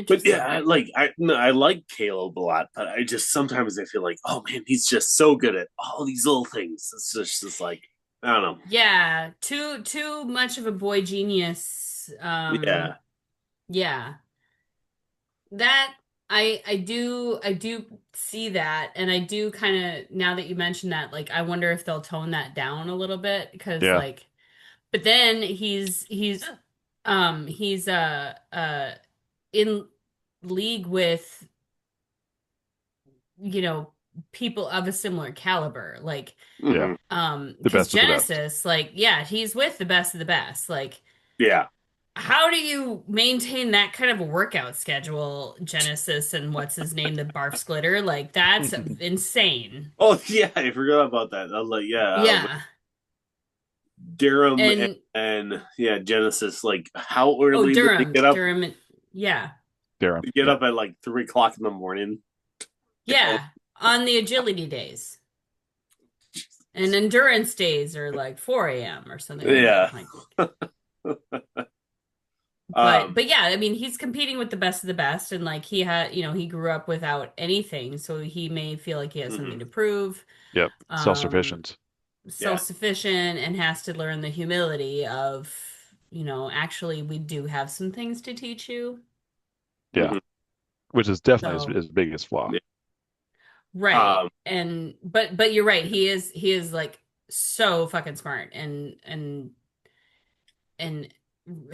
B: But yeah,
A: Interesting.
B: I like Caleb a lot, but I just sometimes I feel like, oh man, he's just so good at all these little things. It's just like I don't know.
A: Yeah, too much of a boy genius.
B: Yeah.
A: Yeah. That I do see that, and I do kind of, now that you mention that, like I wonder if they'll tone that down a little bit because
C: yeah,
A: like, but then he's He's in league with, you know, people of a similar caliber. Like,
C: Yeah,
B: Hmm.
C: the
A: because
C: best of the best.
A: Genesis, like, yeah, he's with the best of the best. Like,
B: Yeah.
A: how do you maintain that kind of a workout schedule, Genesis and what's his name, the Barf Splitter? Like, that's insane.
B: Oh, yeah. I forgot about that. I was like, yeah,
A: Yeah.
B: Durham
A: And
B: and yeah, Genesis. Like, how
A: oh,
B: early did they
A: Durham,
B: get up?
A: Durham, yeah.
C: Darren,
B: They get
C: yeah,
B: up at like 3 o'clock in the morning. Oh,
A: Yeah. On the agility days. And endurance days are like 4 a.m. or something like that.
B: yeah.
A: Like,
B: Um.
A: but yeah, I mean, he's competing with the best of the best, and like he had, he grew up without anything, so he may feel like he has something
B: Mhm.
A: to prove,
C: yep.
A: um,
C: Self-sufficient.
B: Yeah.
A: self-sufficient, and has to learn the humility of, actually, we do have some things to teach you.
C: Yeah,
B: Hmm.
C: which is definitely
A: So,
C: his biggest flaw.
B: Yeah.
A: right.
B: Um.
A: And but you're right, he is like so fucking smart and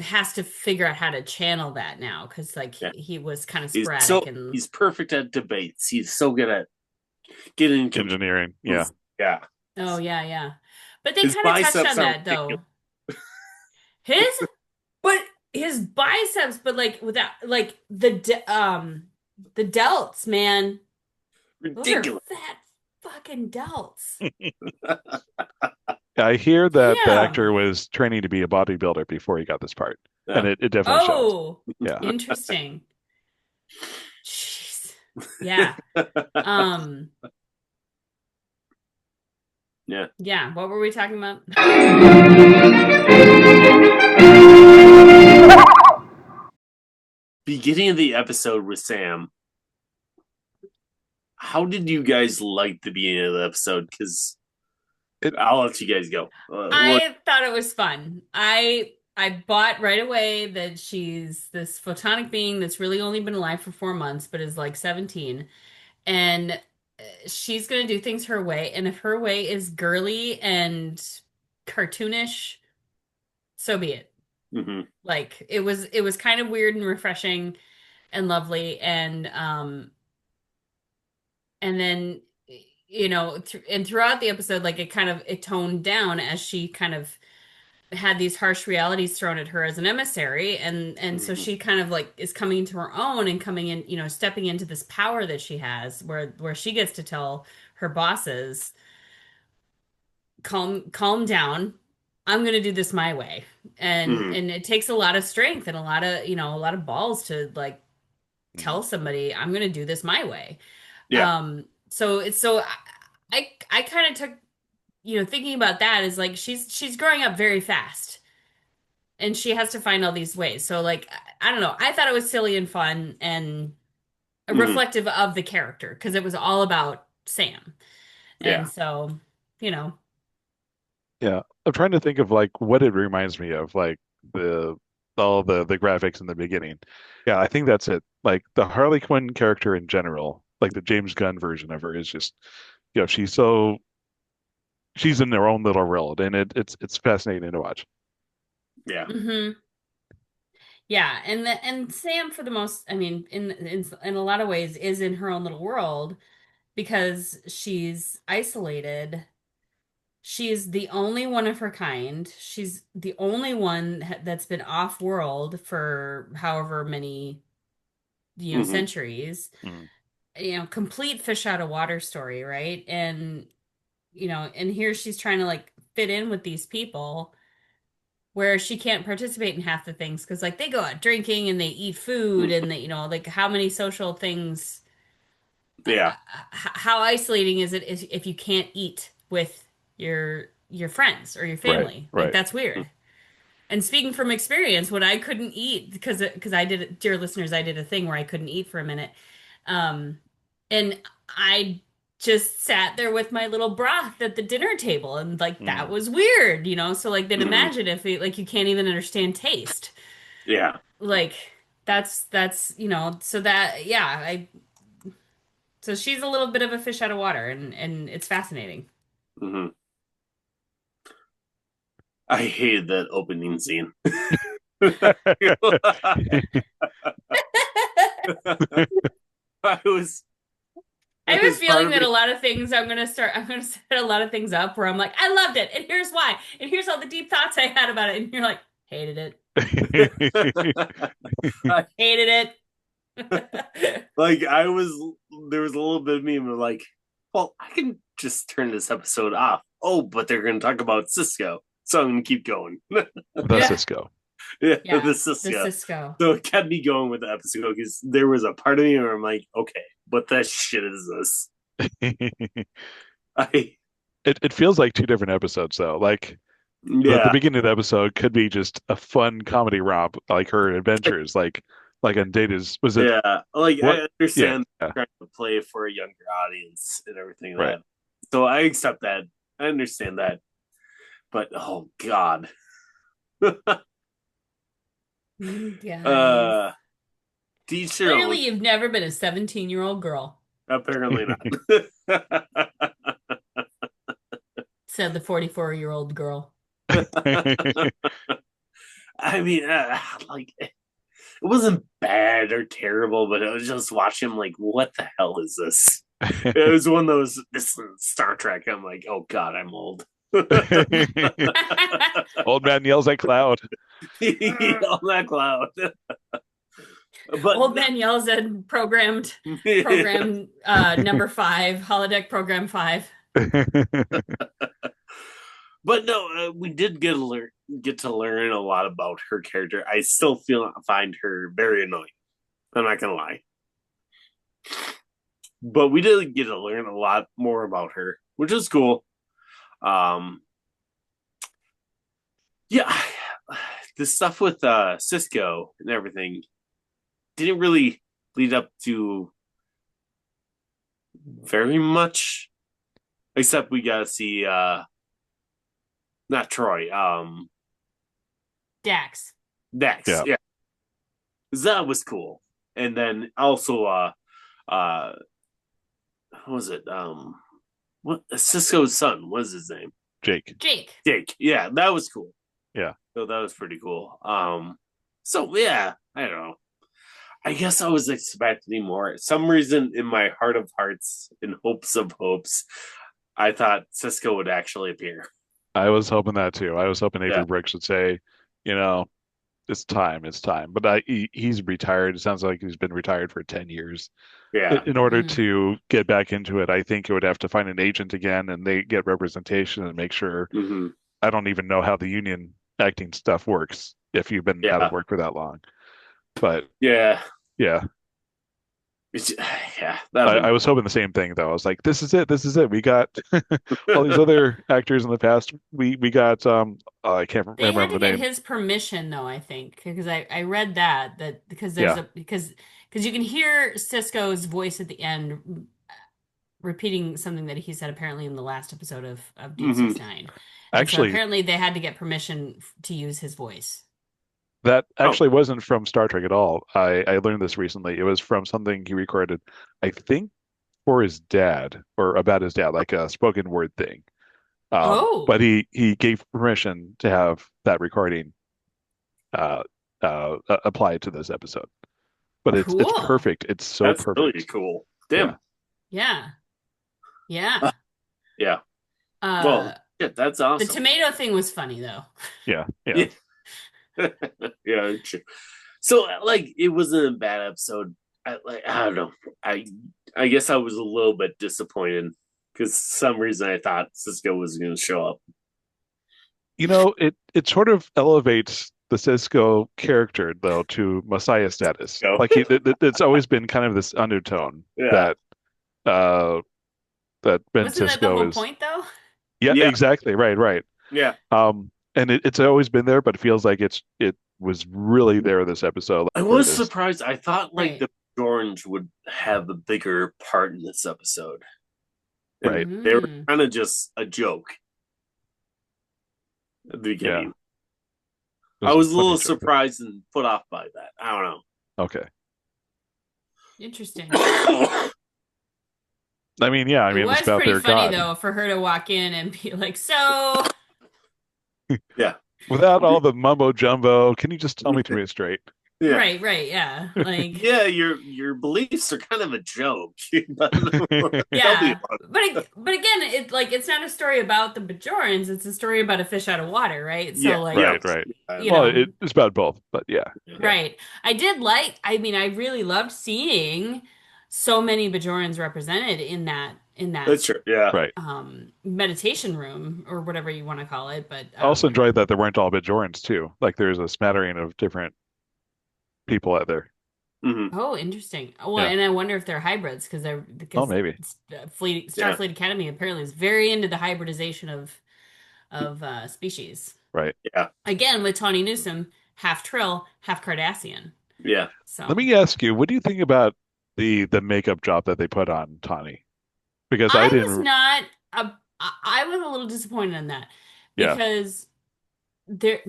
A: has to figure out how to channel that now because like
B: Yeah.
A: he was kind of
B: He's so
A: sporadic and
B: he's perfect at debates. He's so good at getting
C: Engineering. Yeah.
B: confused. Yeah.
A: oh yeah, yeah. But they
B: His
A: kind of touched
B: biceps
A: on
B: are
A: that
B: ridiculous.
A: though. His but his biceps, but like without like the delts, man. Those are
B: Ridiculous.
A: fat fucking delts.
C: I hear that the actor
A: Damn.
C: was training to be a bodybuilder before he got this part, and
B: Yeah.
C: it definitely shows.
A: Oh,
C: Yeah.
A: interesting. Jeez. Yeah. Um,
B: Yeah.
A: yeah, what were we talking about?
B: Beginning of the episode with Sam. How did you guys like the beginning of the episode? Because
C: It,
B: I'll let you guys go. What?
A: I thought it was fun. I bought right away that she's this photonic being that's really only been alive for 4 months, but is like 17, and she's gonna do things her way. And if her way is girly and cartoonish, so be it.
B: Hmm.
A: Like it was kind of weird and refreshing and lovely, and then and throughout the episode, like it toned down as she kind of had these harsh realities thrown at her as an emissary, and so
B: Hmm.
A: she kind of like is coming to her own and coming in, stepping into this power that she has where she gets to tell her bosses, calm down, I'm gonna do this my way. and
B: Hmm.
A: and it takes a lot of strength and a lot of balls to like
C: mm,
A: tell somebody I'm gonna do this my way.
B: Yeah.
A: So I kind of took, thinking about that is like she's growing up very fast and she has to find all these ways. So like I don't know. I thought it was silly and fun and
B: Hmm.
A: reflective of the character because it was all about Sam. And
B: Yeah.
A: so, you know,
C: yeah. I'm trying to think of like what it reminds me of, like the all the graphics in the beginning. Yeah, I think that's it. Like the Harley Quinn character in general, like the James Gunn version of her is just, she's in their own little world, and it's fascinating to watch.
B: Yeah.
A: hmm yeah, and Sam for the most, I mean, in a lot of ways is in her own little world because she's isolated. She's the only one of her kind. She's the only one that's been off world for however many,
B: Hmm.
A: centuries.
C: Mm,
A: Complete fish out of water story, right? And here she's trying to like fit in with these people where she can't participate in half the things because like they go out drinking and they eat food and they, like how many social things,
B: Yeah.
A: how isolating is it if you can't eat with your friends or your
C: right,
A: family? Like
C: right.
A: that's weird. And speaking from experience, when I couldn't eat because I did, dear listeners, I did a thing where I couldn't eat for a minute. Um, and I just sat there with my little broth at the dinner table, and like that
C: Mm,
A: was weird, So like then
B: Hmm.
A: imagine if like you can't even understand taste.
B: Yeah.
A: Like that's so that yeah, I so she's a little bit of a fish out of water, and it's fascinating.
B: Hmm. I hated that opening scene. I was
A: I
B: it
A: have a
B: was part
A: feeling
B: of
A: that
B: me.
A: a lot of things I'm gonna set a lot of things up where I'm like, I loved it, and here's why, and here's all the deep thoughts I had about it, and you're like, hated
B: I,
A: hated it.
B: like I was there was a little bit of me like, well, I can just turn this episode off. Oh, but they're gonna talk about Cisco. So I'm gonna keep going.
C: The
A: Yeah,
C: Cisco.
B: Yeah,
A: yeah,
B: the
A: the
B: Cisco.
A: Cisco.
B: So it kept me going with the episode because there was a part of me where I'm like, okay, what the shit is this?
C: it
B: I
C: it feels like two different episodes though. Like the
B: yeah.
C: beginning of the episode could be just a fun comedy romp, like her adventures, like on Data's was it
B: Yeah, like
C: what?
B: I
C: Yeah,
B: understand
C: yeah,
B: trying to play for a younger audience and everything
C: right.
B: like that. So I accept that. I understand that. But oh god.
A: You guys.
B: uh teach their
A: Clearly,
B: own.
A: you've never been a 17-year-old girl,
B: Apparently not.
A: said the 44-year-old girl.
B: I mean, like it wasn't bad or terrible, but I was just watching like, what the hell is this? It was one of those. This is Star Trek. I'm like, oh god, I'm old. On
C: Old man yells at cloud.
B: that cloud. But
A: Old man yells at program number 5, holodeck program 5.
B: but no, we did get to learn a lot about her character. I still find her very annoying. I'm not gonna lie, but we did get to learn a lot more about her, which is cool. Um, yeah, the stuff with Cisco and everything didn't really lead up to very much, except we got to see not Troy,
A: Dax.
B: Dex.
C: Yeah.
B: Yeah, that was cool. And then also uh what was it? What Cisco's son, what is his name?
C: Jake.
A: Jake.
B: Jake. Yeah, that was cool.
C: Yeah.
B: So that was pretty cool. So yeah, I don't know. I guess I was expecting more. Some reason in my heart of hearts, in hopes of hopes, I thought Cisco would actually appear.
C: I was hoping that too. I was hoping
B: Yeah.
C: Avery Brooks would say, you know, it's time, it's time. But he's retired. It sounds like he's been retired for 10 years.
B: Yeah.
C: In order
A: Mm.
C: to get back into it, I think it would have to find an agent again and they get representation and make sure.
B: Mm-hmm.
C: I don't even know how the union acting stuff works if you've been out of
B: Yeah.
C: work for that long. But
B: Yeah.
C: yeah,
B: It's, yeah.
C: I was hoping the same thing though. I was like, this is it. This is it. We got all these other actors in the past. We got I can't
A: They had
C: remember
A: to
C: the
A: get
C: name.
A: his permission though, I think, because I read that because there's
C: Yeah.
A: a because you can hear Cisco's voice at the end repeating something that he said apparently in the last episode of Deep
B: Mm-hmm.
A: Space Nine. And so
C: Actually,
A: apparently they had to get permission to use his voice.
C: that
B: Oh.
C: actually wasn't from Star Trek at all. I learned this recently. It was from something he recorded, I think, for his dad or about his dad, like a spoken word thing.
A: Oh,
C: But he gave permission to have that recording uh, applied to this episode. But it's
A: cool.
C: perfect. It's so
B: That's really
C: perfect.
B: cool.
C: Yeah.
B: Damn.
A: Yeah. Yeah.
B: Yeah.
A: Uh,
B: Well, yeah, that's
A: the
B: awesome.
A: tomato thing was funny though.
C: Yeah.
B: Yeah. Yeah. True. So like it wasn't a bad episode. I don't know. I guess I was a little bit disappointed because some reason I thought Cisco was going to show up.
C: It sort of elevates the Cisco character though to Messiah status.
B: Go.
C: Like it's always been kind of this undertone
B: Yeah.
C: uh that Ben
A: Wasn't that the
C: Cisco
A: whole
C: is.
A: point though?
C: Yeah,
B: Yeah.
C: exactly. Right.
B: Yeah.
C: And it's always been there, but it feels like it was really there this episode.
B: I
C: Where
B: was
C: it is.
B: surprised. I thought like
A: Right.
B: the Orange would have a bigger part in this episode. And
C: Right.
B: they were
A: Mm.
B: kind of just a joke at the beginning.
C: It
B: I was a
C: funny
B: little
C: joke.
B: surprised and put off by that. I don't know.
C: Okay.
A: Interesting.
C: I mean, yeah. I
A: It
C: mean,
A: was
C: it's about
A: pretty
C: their
A: funny
C: god.
A: though for her to walk in and be like, "So,
B: Yeah.
C: Without all the mumbo jumbo, can you just tell me to read it straight?
B: Yeah.
A: Right, yeah. Like,
B: Yeah, your beliefs are kind of a joke. But tell me
A: yeah.
B: about
A: But again, it's not a story about the Bajorans, it's a story about a fish out of water, right?
B: yeah,
A: So like,
B: yeah.
C: Right, right.
A: you
C: Well,
A: know,
C: it's about both, but yeah, yeah,
A: right. I mean, I really loved seeing so many Bajorans represented in that
B: That's true. Yeah.
C: right.
A: meditation room or whatever you want to call it. But
C: I also enjoyed that there weren't all Bajorans too. Like there's a smattering of different people out there.
B: Hmm.
A: oh, interesting. Well,
C: Yeah.
A: and I wonder if they're hybrids
C: Oh,
A: because
C: maybe.
B: Yeah.
A: Starfleet Academy apparently is very into the hybridization of species.
C: Right.
B: Yeah.
A: Again, with Tawny Newsome, half Trill, half Cardassian.
B: Yeah.
C: Let
A: So
C: me ask you, what do you think about the makeup job that they put on Tawny? Because I
A: I was
C: didn't.
A: not I was a little disappointed in that
C: Yeah.
A: because there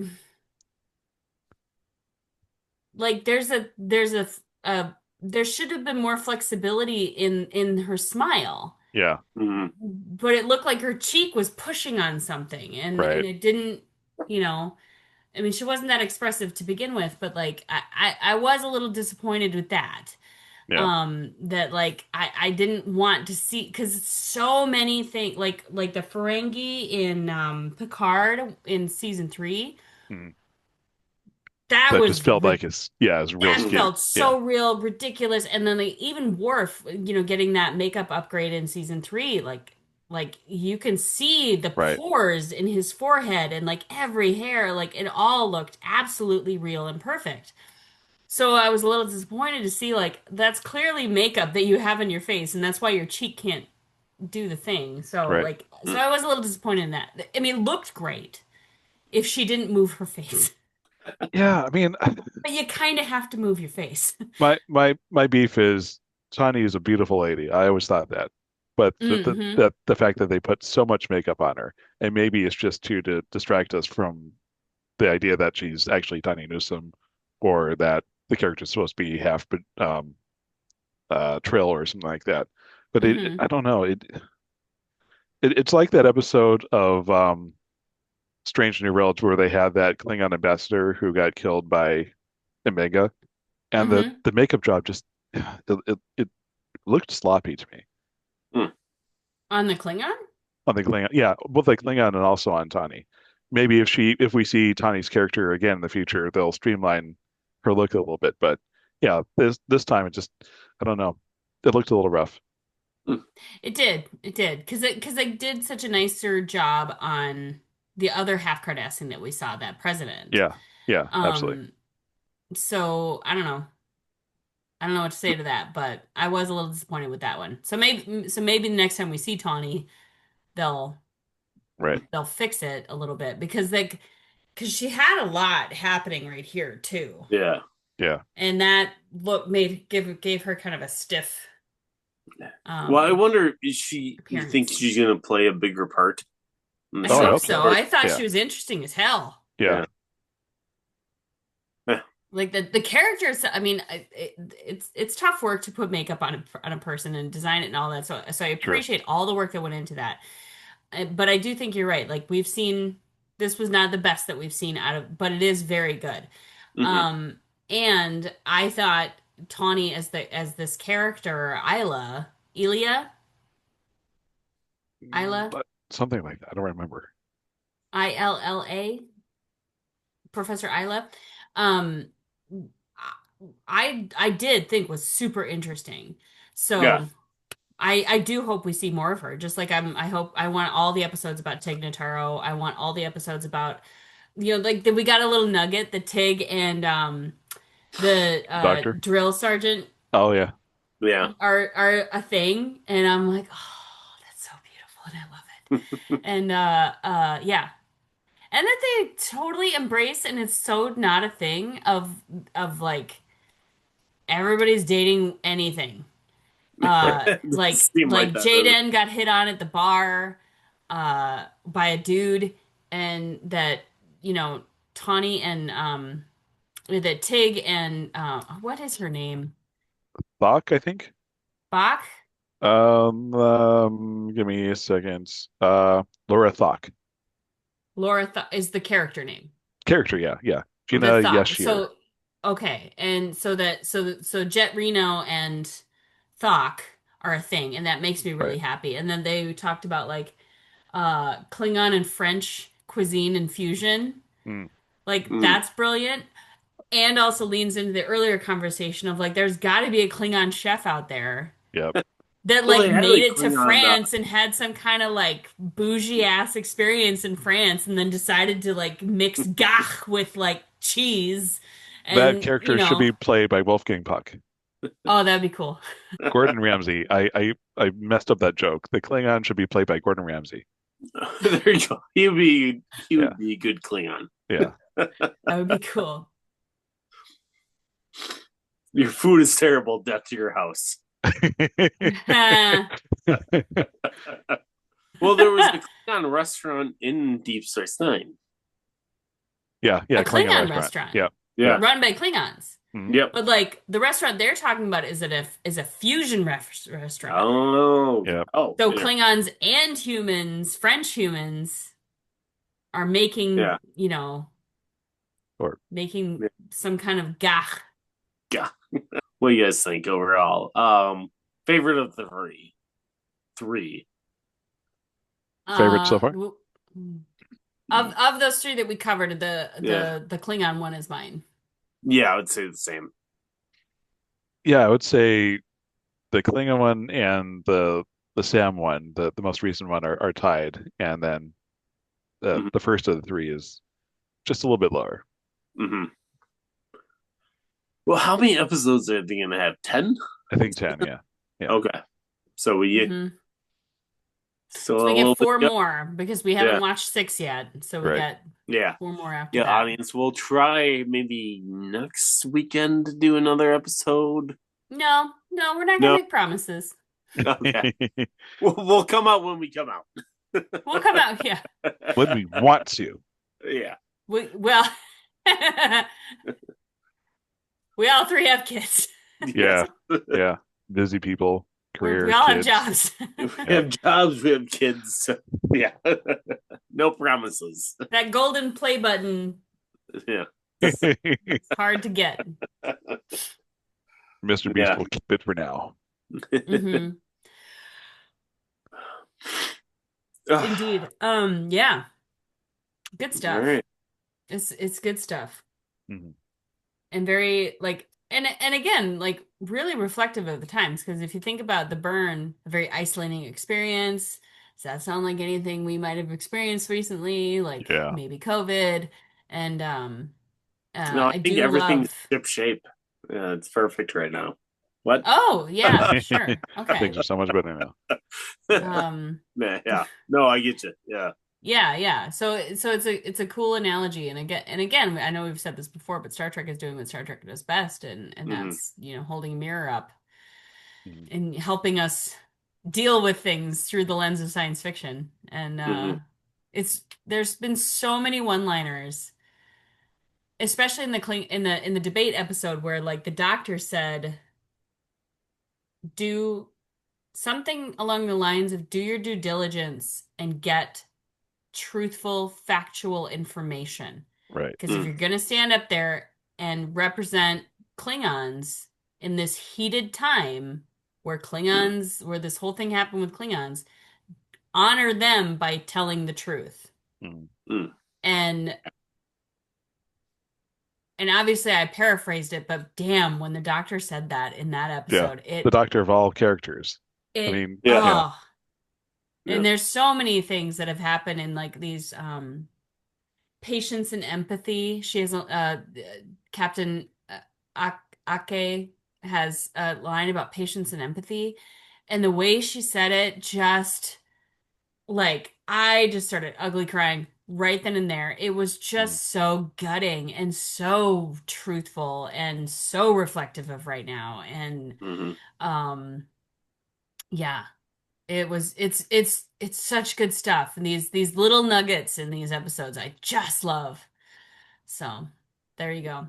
A: there's a there should have been more flexibility in her smile,
C: Yeah.
B: Hmm.
A: but it looked like her cheek was pushing on something and
C: Right.
A: it didn't, you know, I mean she wasn't that expressive to begin with, but like I was a little disappointed with that.
C: Yeah.
A: That like I didn't want to see because so many things like the Ferengi in Picard in season 3
C: Mm.
A: that
C: That just
A: was
C: felt like it's real
A: that
C: skin.
A: felt
C: Yeah.
A: so real, ridiculous. And then like even Worf, getting that makeup upgrade in season 3, like you can see the
C: Right.
A: pores in his forehead and like every hair, like it all looked absolutely real and perfect. So I was a little disappointed to see like that's clearly makeup that you have on your face, and that's why your cheek can't do the thing. So
C: Right.
A: like, so I was a little disappointed in that. I mean, it looked great if she didn't move her face,
C: Yeah. I mean,
A: but you kind of have to move your face.
C: my beef is Tawny is a beautiful lady. I always thought that. But
A: Hmm.
C: the fact that they put so much makeup on her, and maybe it's just to distract us from the idea that she's actually Tiny Newsome, or that the character's supposed to be half Trill or something like that. But
A: Hmm.
C: I don't know. It's like that episode of Strange New Worlds where they had that Klingon ambassador who got killed by Omega, and
A: Hmm.
C: the makeup job just it looked sloppy to me
B: Hmm.
A: On the Klingon?
C: on the Klingon. Yeah, both the Klingon and also on Tani. Maybe if we see Tani's character again in the future, they'll streamline her look a little bit. But yeah, this time it just I don't know. It looked a little rough.
B: Hmm.
A: It did, because it did such a nicer job on the other half Cardassian that we saw, that president.
C: Yeah, yeah, absolutely.
A: Um, so I don't know what to say to that, but I was a little disappointed with that one. So maybe the next time we see Tawny, they'll
C: Right.
A: they'll fix it a little bit because she had a lot happening right here too,
B: Yeah.
C: Yeah.
A: and that look made gave her kind of a stiff
B: Well, I
A: um
B: wonder, is she? You think
A: appearance.
B: she's going to play a bigger part in the
A: I
C: Oh, I
B: show?
A: hope
C: hope
A: so.
C: so.
B: Or
A: I thought
C: Yeah.
A: she was interesting as hell.
C: Yeah.
B: yeah. Yeah.
A: Like the characters, I mean, it's tough work to put makeup on a person and design it and all that. So I
C: Sure.
A: appreciate all the work that went into that. But I do think you're right. Like we've seen, this was not the best that we've seen out of, but it is very good.
B: Hmm.
A: Um, and I thought Tawny as this character, Isla,
C: But something like that. I don't remember.
A: Illa, Professor Isla. Um, I did think was super interesting.
B: Yeah.
A: So I do hope we see more of her. Just like I want all the episodes about Tig Notaro. I want all the episodes about, like we got a little nugget, the Tig and the
C: Doctor?
A: drill sergeant
C: Oh yeah.
B: Yeah.
A: are a thing, and I'm like, oh, that's so beautiful, and I love it. And yeah. And that they totally embrace, and it's so not a thing of like everybody's dating anything.
C: Right.
B: Doesn't seem
A: Like
B: like that, does it?
A: Jaden got hit on at the bar by a dude, and that, Tawny and that Tig and what is her name?
C: Bach, I think.
A: Bach?
C: Give me a second. Laura Thok.
A: Laura Th is the character name.
C: Character, yeah, yeah.
A: The
C: Gina
A: thought.
C: Yashir.
A: So okay, and so Jet Reno and Thok are a thing, and that makes me
C: Right.
A: really happy. And then they talked about like Klingon and French cuisine and fusion.
C: Mm,
A: Like
B: Mm.
A: that's brilliant. And also leans into the earlier conversation of like there's got to be a Klingon chef out there
C: yep.
A: that
B: Well,
A: like
B: they had
A: made
B: like
A: it to
B: Klingon.
A: France and had some kind of like bougie ass experience in France and then decided to like mix gach with like cheese
C: That
A: and
C: character should be played by Wolfgang Puck.
A: oh, that'd be cool.
C: Gordon Ramsay. I messed up that joke. The Klingon should be played by Gordon Ramsay.
B: There you go. He
C: Yeah,
B: would be a good Klingon.
C: yeah.
A: That would be cool.
B: Your food is terrible. Death to your house. Well, there was a Klingon restaurant in Deep Space Nine.
C: Yeah, yeah.
A: A
C: Klingon
A: Klingon
C: restaurant.
A: restaurant
C: Yeah,
B: Yeah.
A: run by Klingons.
C: mhm.
B: Yep.
A: But like the restaurant they're talking about is a fusion restaurant.
B: Oh.
C: Yeah.
B: Oh.
A: So
B: Yeah.
A: Klingons and humans, French humans, are making,
B: Yeah.
C: Or
A: making some kind of gach.
B: Yeah. What do you guys think overall? Favorite of the three. Three.
C: favorite so far?
A: Of those three that we covered, the
B: Yeah.
A: the Klingon one is mine.
B: Yeah, I would say the same.
C: Yeah, I would say the Klingon one and the Sam one, the most recent one, are tied, and then
B: Mhm.
C: the first of the three is just a little bit lower.
B: Mm-hmm. Well, how many episodes are they gonna have? 10?
C: I think 10. Yeah, yeah.
B: Okay. So we
A: Mhm.
B: so
A: So
B: a
A: we
B: little
A: get four
B: bit.
A: more because we haven't
B: Yeah.
A: watched 6 yet. So we
C: Right.
A: got
B: Yeah.
A: 4 more after
B: Yeah,
A: that.
B: audience, we'll try maybe next weekend to do another episode.
A: No, we're not
B: No.
A: gonna make promises.
B: Okay. We'll come out when we come out.
A: We'll come out, yeah.
C: When we want to.
B: Yeah.
A: Well, we all three have kids.
C: Yeah, yeah. Busy people, career,
A: We all
C: kids.
A: have jobs.
B: We have jobs, we have kids. So, yeah. No promises.
A: That golden play button
B: Yeah.
A: is hard to get.
C: Mr. Beast
B: Yeah.
C: will keep it for now.
A: hmm Indeed. Yeah. Good stuff.
B: All right.
A: It's good stuff.
C: Mhm.
A: And very like and again, like really reflective of the times because if you think about the burn, a very isolating experience, does that sound like anything we might have experienced recently, like
C: Yeah.
A: maybe COVID? And
B: No, I think
A: do
B: everything's
A: love
B: ship shape. Yeah, it's perfect right now. What?
A: Oh, yeah, sure. Okay.
C: Things are so much better now.
B: Yeah. No, I get you. Yeah.
A: Yeah. So it's a cool analogy, and again, I know we've said this before, but Star Trek is doing what Star Trek does best, and
B: Mhm.
A: that's holding a mirror up
C: Mhm.
A: and helping us deal with things through the lens of science fiction. And
B: Mhm.
A: there's been so many one-liners, especially in the debate episode where like the doctor said, do something along the lines of do your due diligence and get truthful, factual information.
C: Right.
A: Because if you're going to stand up there and represent Klingons in this heated time where this whole thing happened with Klingons, honor them by telling the truth.
C: Mm.
A: And obviously I paraphrased it, but damn, when the doctor said that in that episode,
C: The doctor of all characters.
A: I
C: mean,
A: oh.
B: Yeah.
A: And there's so many things that have happened in like these patience and empathy. She has Captain Ake has a line about patience and empathy, and the way she said it, just like I just started ugly crying right then and there. It was just so gutting and so truthful and so reflective of right now. And
B: Mhm.
A: yeah. It's such good stuff. And these little nuggets in these episodes I just love. So there you go.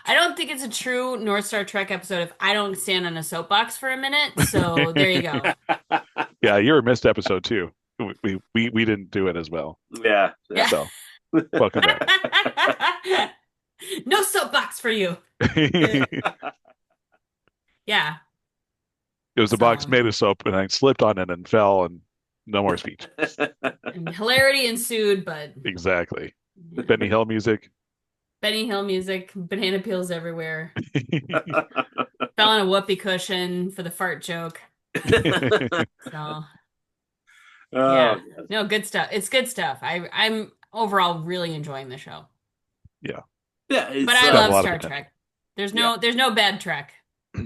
A: I don't think it's a true North Star Trek episode if I don't stand on a soapbox for a minute. So there you go.
C: Yeah, you're a missed episode too. We didn't do it as well.
B: Yeah.
A: Yeah.
C: So welcome back.
A: No soapbox for you.
C: It
A: Yeah.
C: was a box
A: So,
C: made of soap, and I slipped on it and fell, and no more speech.
A: and hilarity ensued, but
C: Exactly. Benny Hill music.
A: Benny Hill music, banana peels everywhere. Fell on a whoopee cushion for the fart joke. So,
B: Oh,
A: yeah. No, good stuff. It's good stuff. I'm overall really enjoying the show.
C: Yeah.
B: yeah,
A: But
B: it's
A: I
C: Got a
A: love
C: lot of
A: Star
C: potential.
A: Trek. There's
B: yeah.
A: no bad Trek.
B: Eh.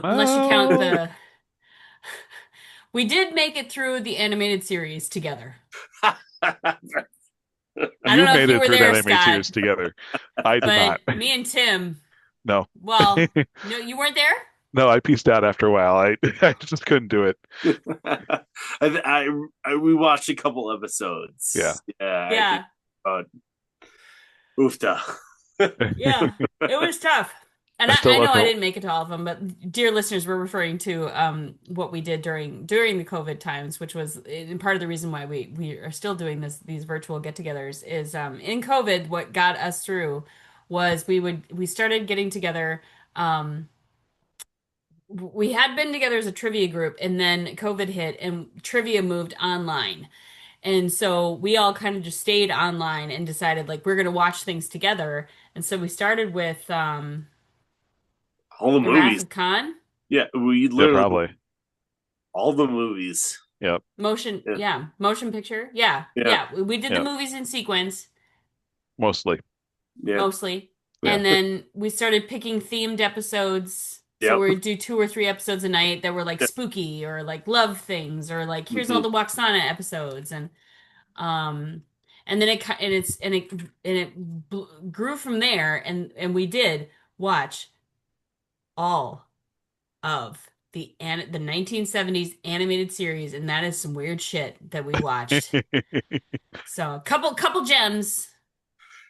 A: Unless you count
C: Well,
A: the We did make it through the animated series together. I don't
C: you
A: know if
C: made
A: you
C: it
A: were
C: through that
A: there,
C: animated
A: Scott,
C: series together. I did
A: but
C: not.
A: me and Tim,
C: No.
A: well, no, you weren't there?
C: No, I pieced out after a while. I just couldn't do it.
B: We watched a couple
C: Yeah.
B: episodes. Yeah, I think
A: Yeah.
B: about oofta.
A: Yeah. It was tough. And
C: I still
A: I know
C: love
A: I
C: to.
A: didn't make it to all of them, but dear listeners, we're referring to what we did during the COVID times, which was and part of the reason why we are still doing these virtual get-togethers is in COVID, what got us through was we started getting together. We had been together as a trivia group, and then COVID hit and trivia moved online. And so we all kind of just stayed online and decided like we're going to watch things together. And so we started with
B: All the
A: The Wrath
B: movies.
A: of Khan.
B: Yeah, we
C: Yeah,
B: literally
C: probably.
B: all the movies.
C: Yep.
A: Motion,
B: Yeah,
A: yeah, motion picture. Yeah,
B: yeah,
A: yeah. We did the
C: Yep.
A: movies in sequence
C: Mostly.
B: yeah,
A: mostly.
C: Yeah.
A: And then we started picking themed episodes. So
B: yep.
A: we would do 2 or 3 episodes a night that were like spooky or like love things or like here's all
B: Mhm.
A: the Waxana episodes um and then it grew from there and we did watch all of the 1970s animated series and that is some weird shit that we watched. So a couple gems,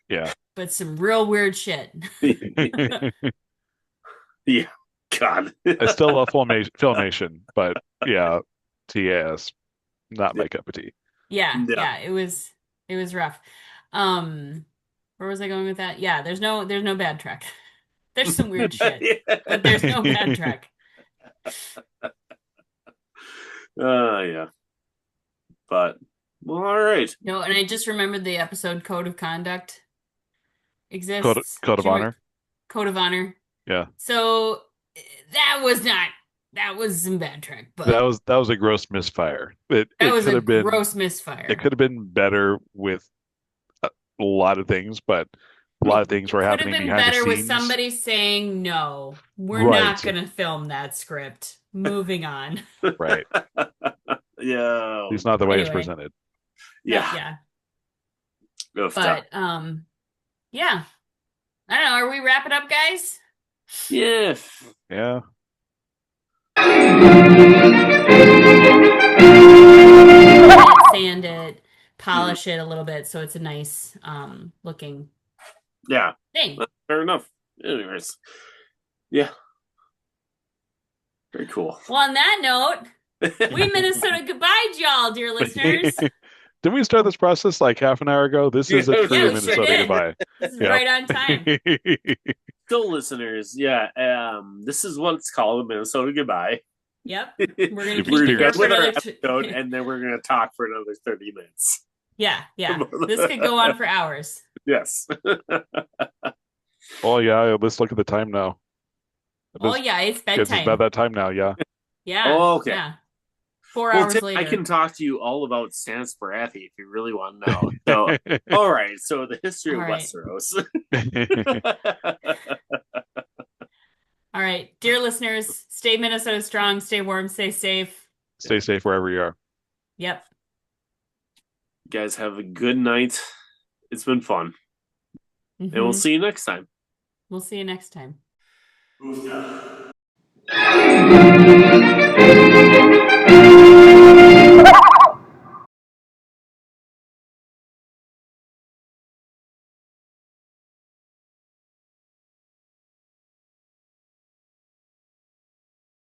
C: Yeah.
A: but some real weird shit.
B: Yeah, God.
C: I still love Filmation, but yeah, TAS, not my cup of tea.
A: Yeah,
B: Yeah.
A: yeah, it was rough. Um, where was I going with that? Yeah, there's no bad Trek. There's some weird shit, but there's no bad Trek.
B: Yeah. But well, all right.
A: No, and I just remembered the episode Code of Conduct
C: Code,
A: exists.
C: Code of
A: Do you remember
C: Honor.
A: Code of Honor?
C: Yeah.
A: So that was not that was some bad Trek,
C: That
A: but
C: was that was a gross misfire. It
A: that
C: it
A: was
C: could
A: a
C: have been
A: gross misfire.
C: better with a lot of things, but a lot of things
A: It
C: were
A: could have
C: happening
A: been
C: behind the
A: better with
C: scenes.
A: somebody saying, no, we're
C: Right.
A: not going to film that script. Moving on.
C: Right.
B: Yeah.
C: It's not the way it's
A: Anyway,
C: presented.
B: Yeah.
A: yeah.
B: Oofta.
A: But, yeah. I don't know. Are we wrapping up, guys?
B: Yeah.
C: Yeah.
A: Sand it, polish it a little bit so it's a nice looking
B: Yeah.
A: thing.
B: Fair enough. Anyways. Yeah. Very cool.
A: Well, on that note, we Minnesota goodbye, y'all, dear listeners.
C: Didn't we start this process like half an hour ago? This is a
B: Yeah,
C: true
A: we sure
C: Minnesota
A: did.
C: goodbye.
A: This is
C: Yeah.
A: right on time.
B: Still, listeners, yeah. This is what it's called, Minnesota Goodbye.
A: Yep. We're going to keep
B: We're
A: you here
B: done
A: for
B: with our
A: another
B: episode, and then we're going to talk for another 30 minutes.
A: Yeah. This could go on for hours.
B: Yes.
C: Oh yeah, let's look at the time now.
A: Oh yeah, it's
C: It's
A: bedtime.
C: about that time now, yeah.
A: Yeah.
B: Oh, okay.
A: Yeah. 4
B: Well,
A: hours
B: Tim,
A: later.
B: I can talk to you all about Stan Sparathi if you really want to know. So, all right. So, the history
A: All
B: of
A: right.
B: Westeros.
A: All right. Dear listeners, stay Minnesota strong, stay warm, stay safe.
C: Stay safe wherever you are.
A: Yep.
B: You guys have a good night. It's been fun. And we'll see you next time.
A: We'll see you next time.
B: Oof, yeah.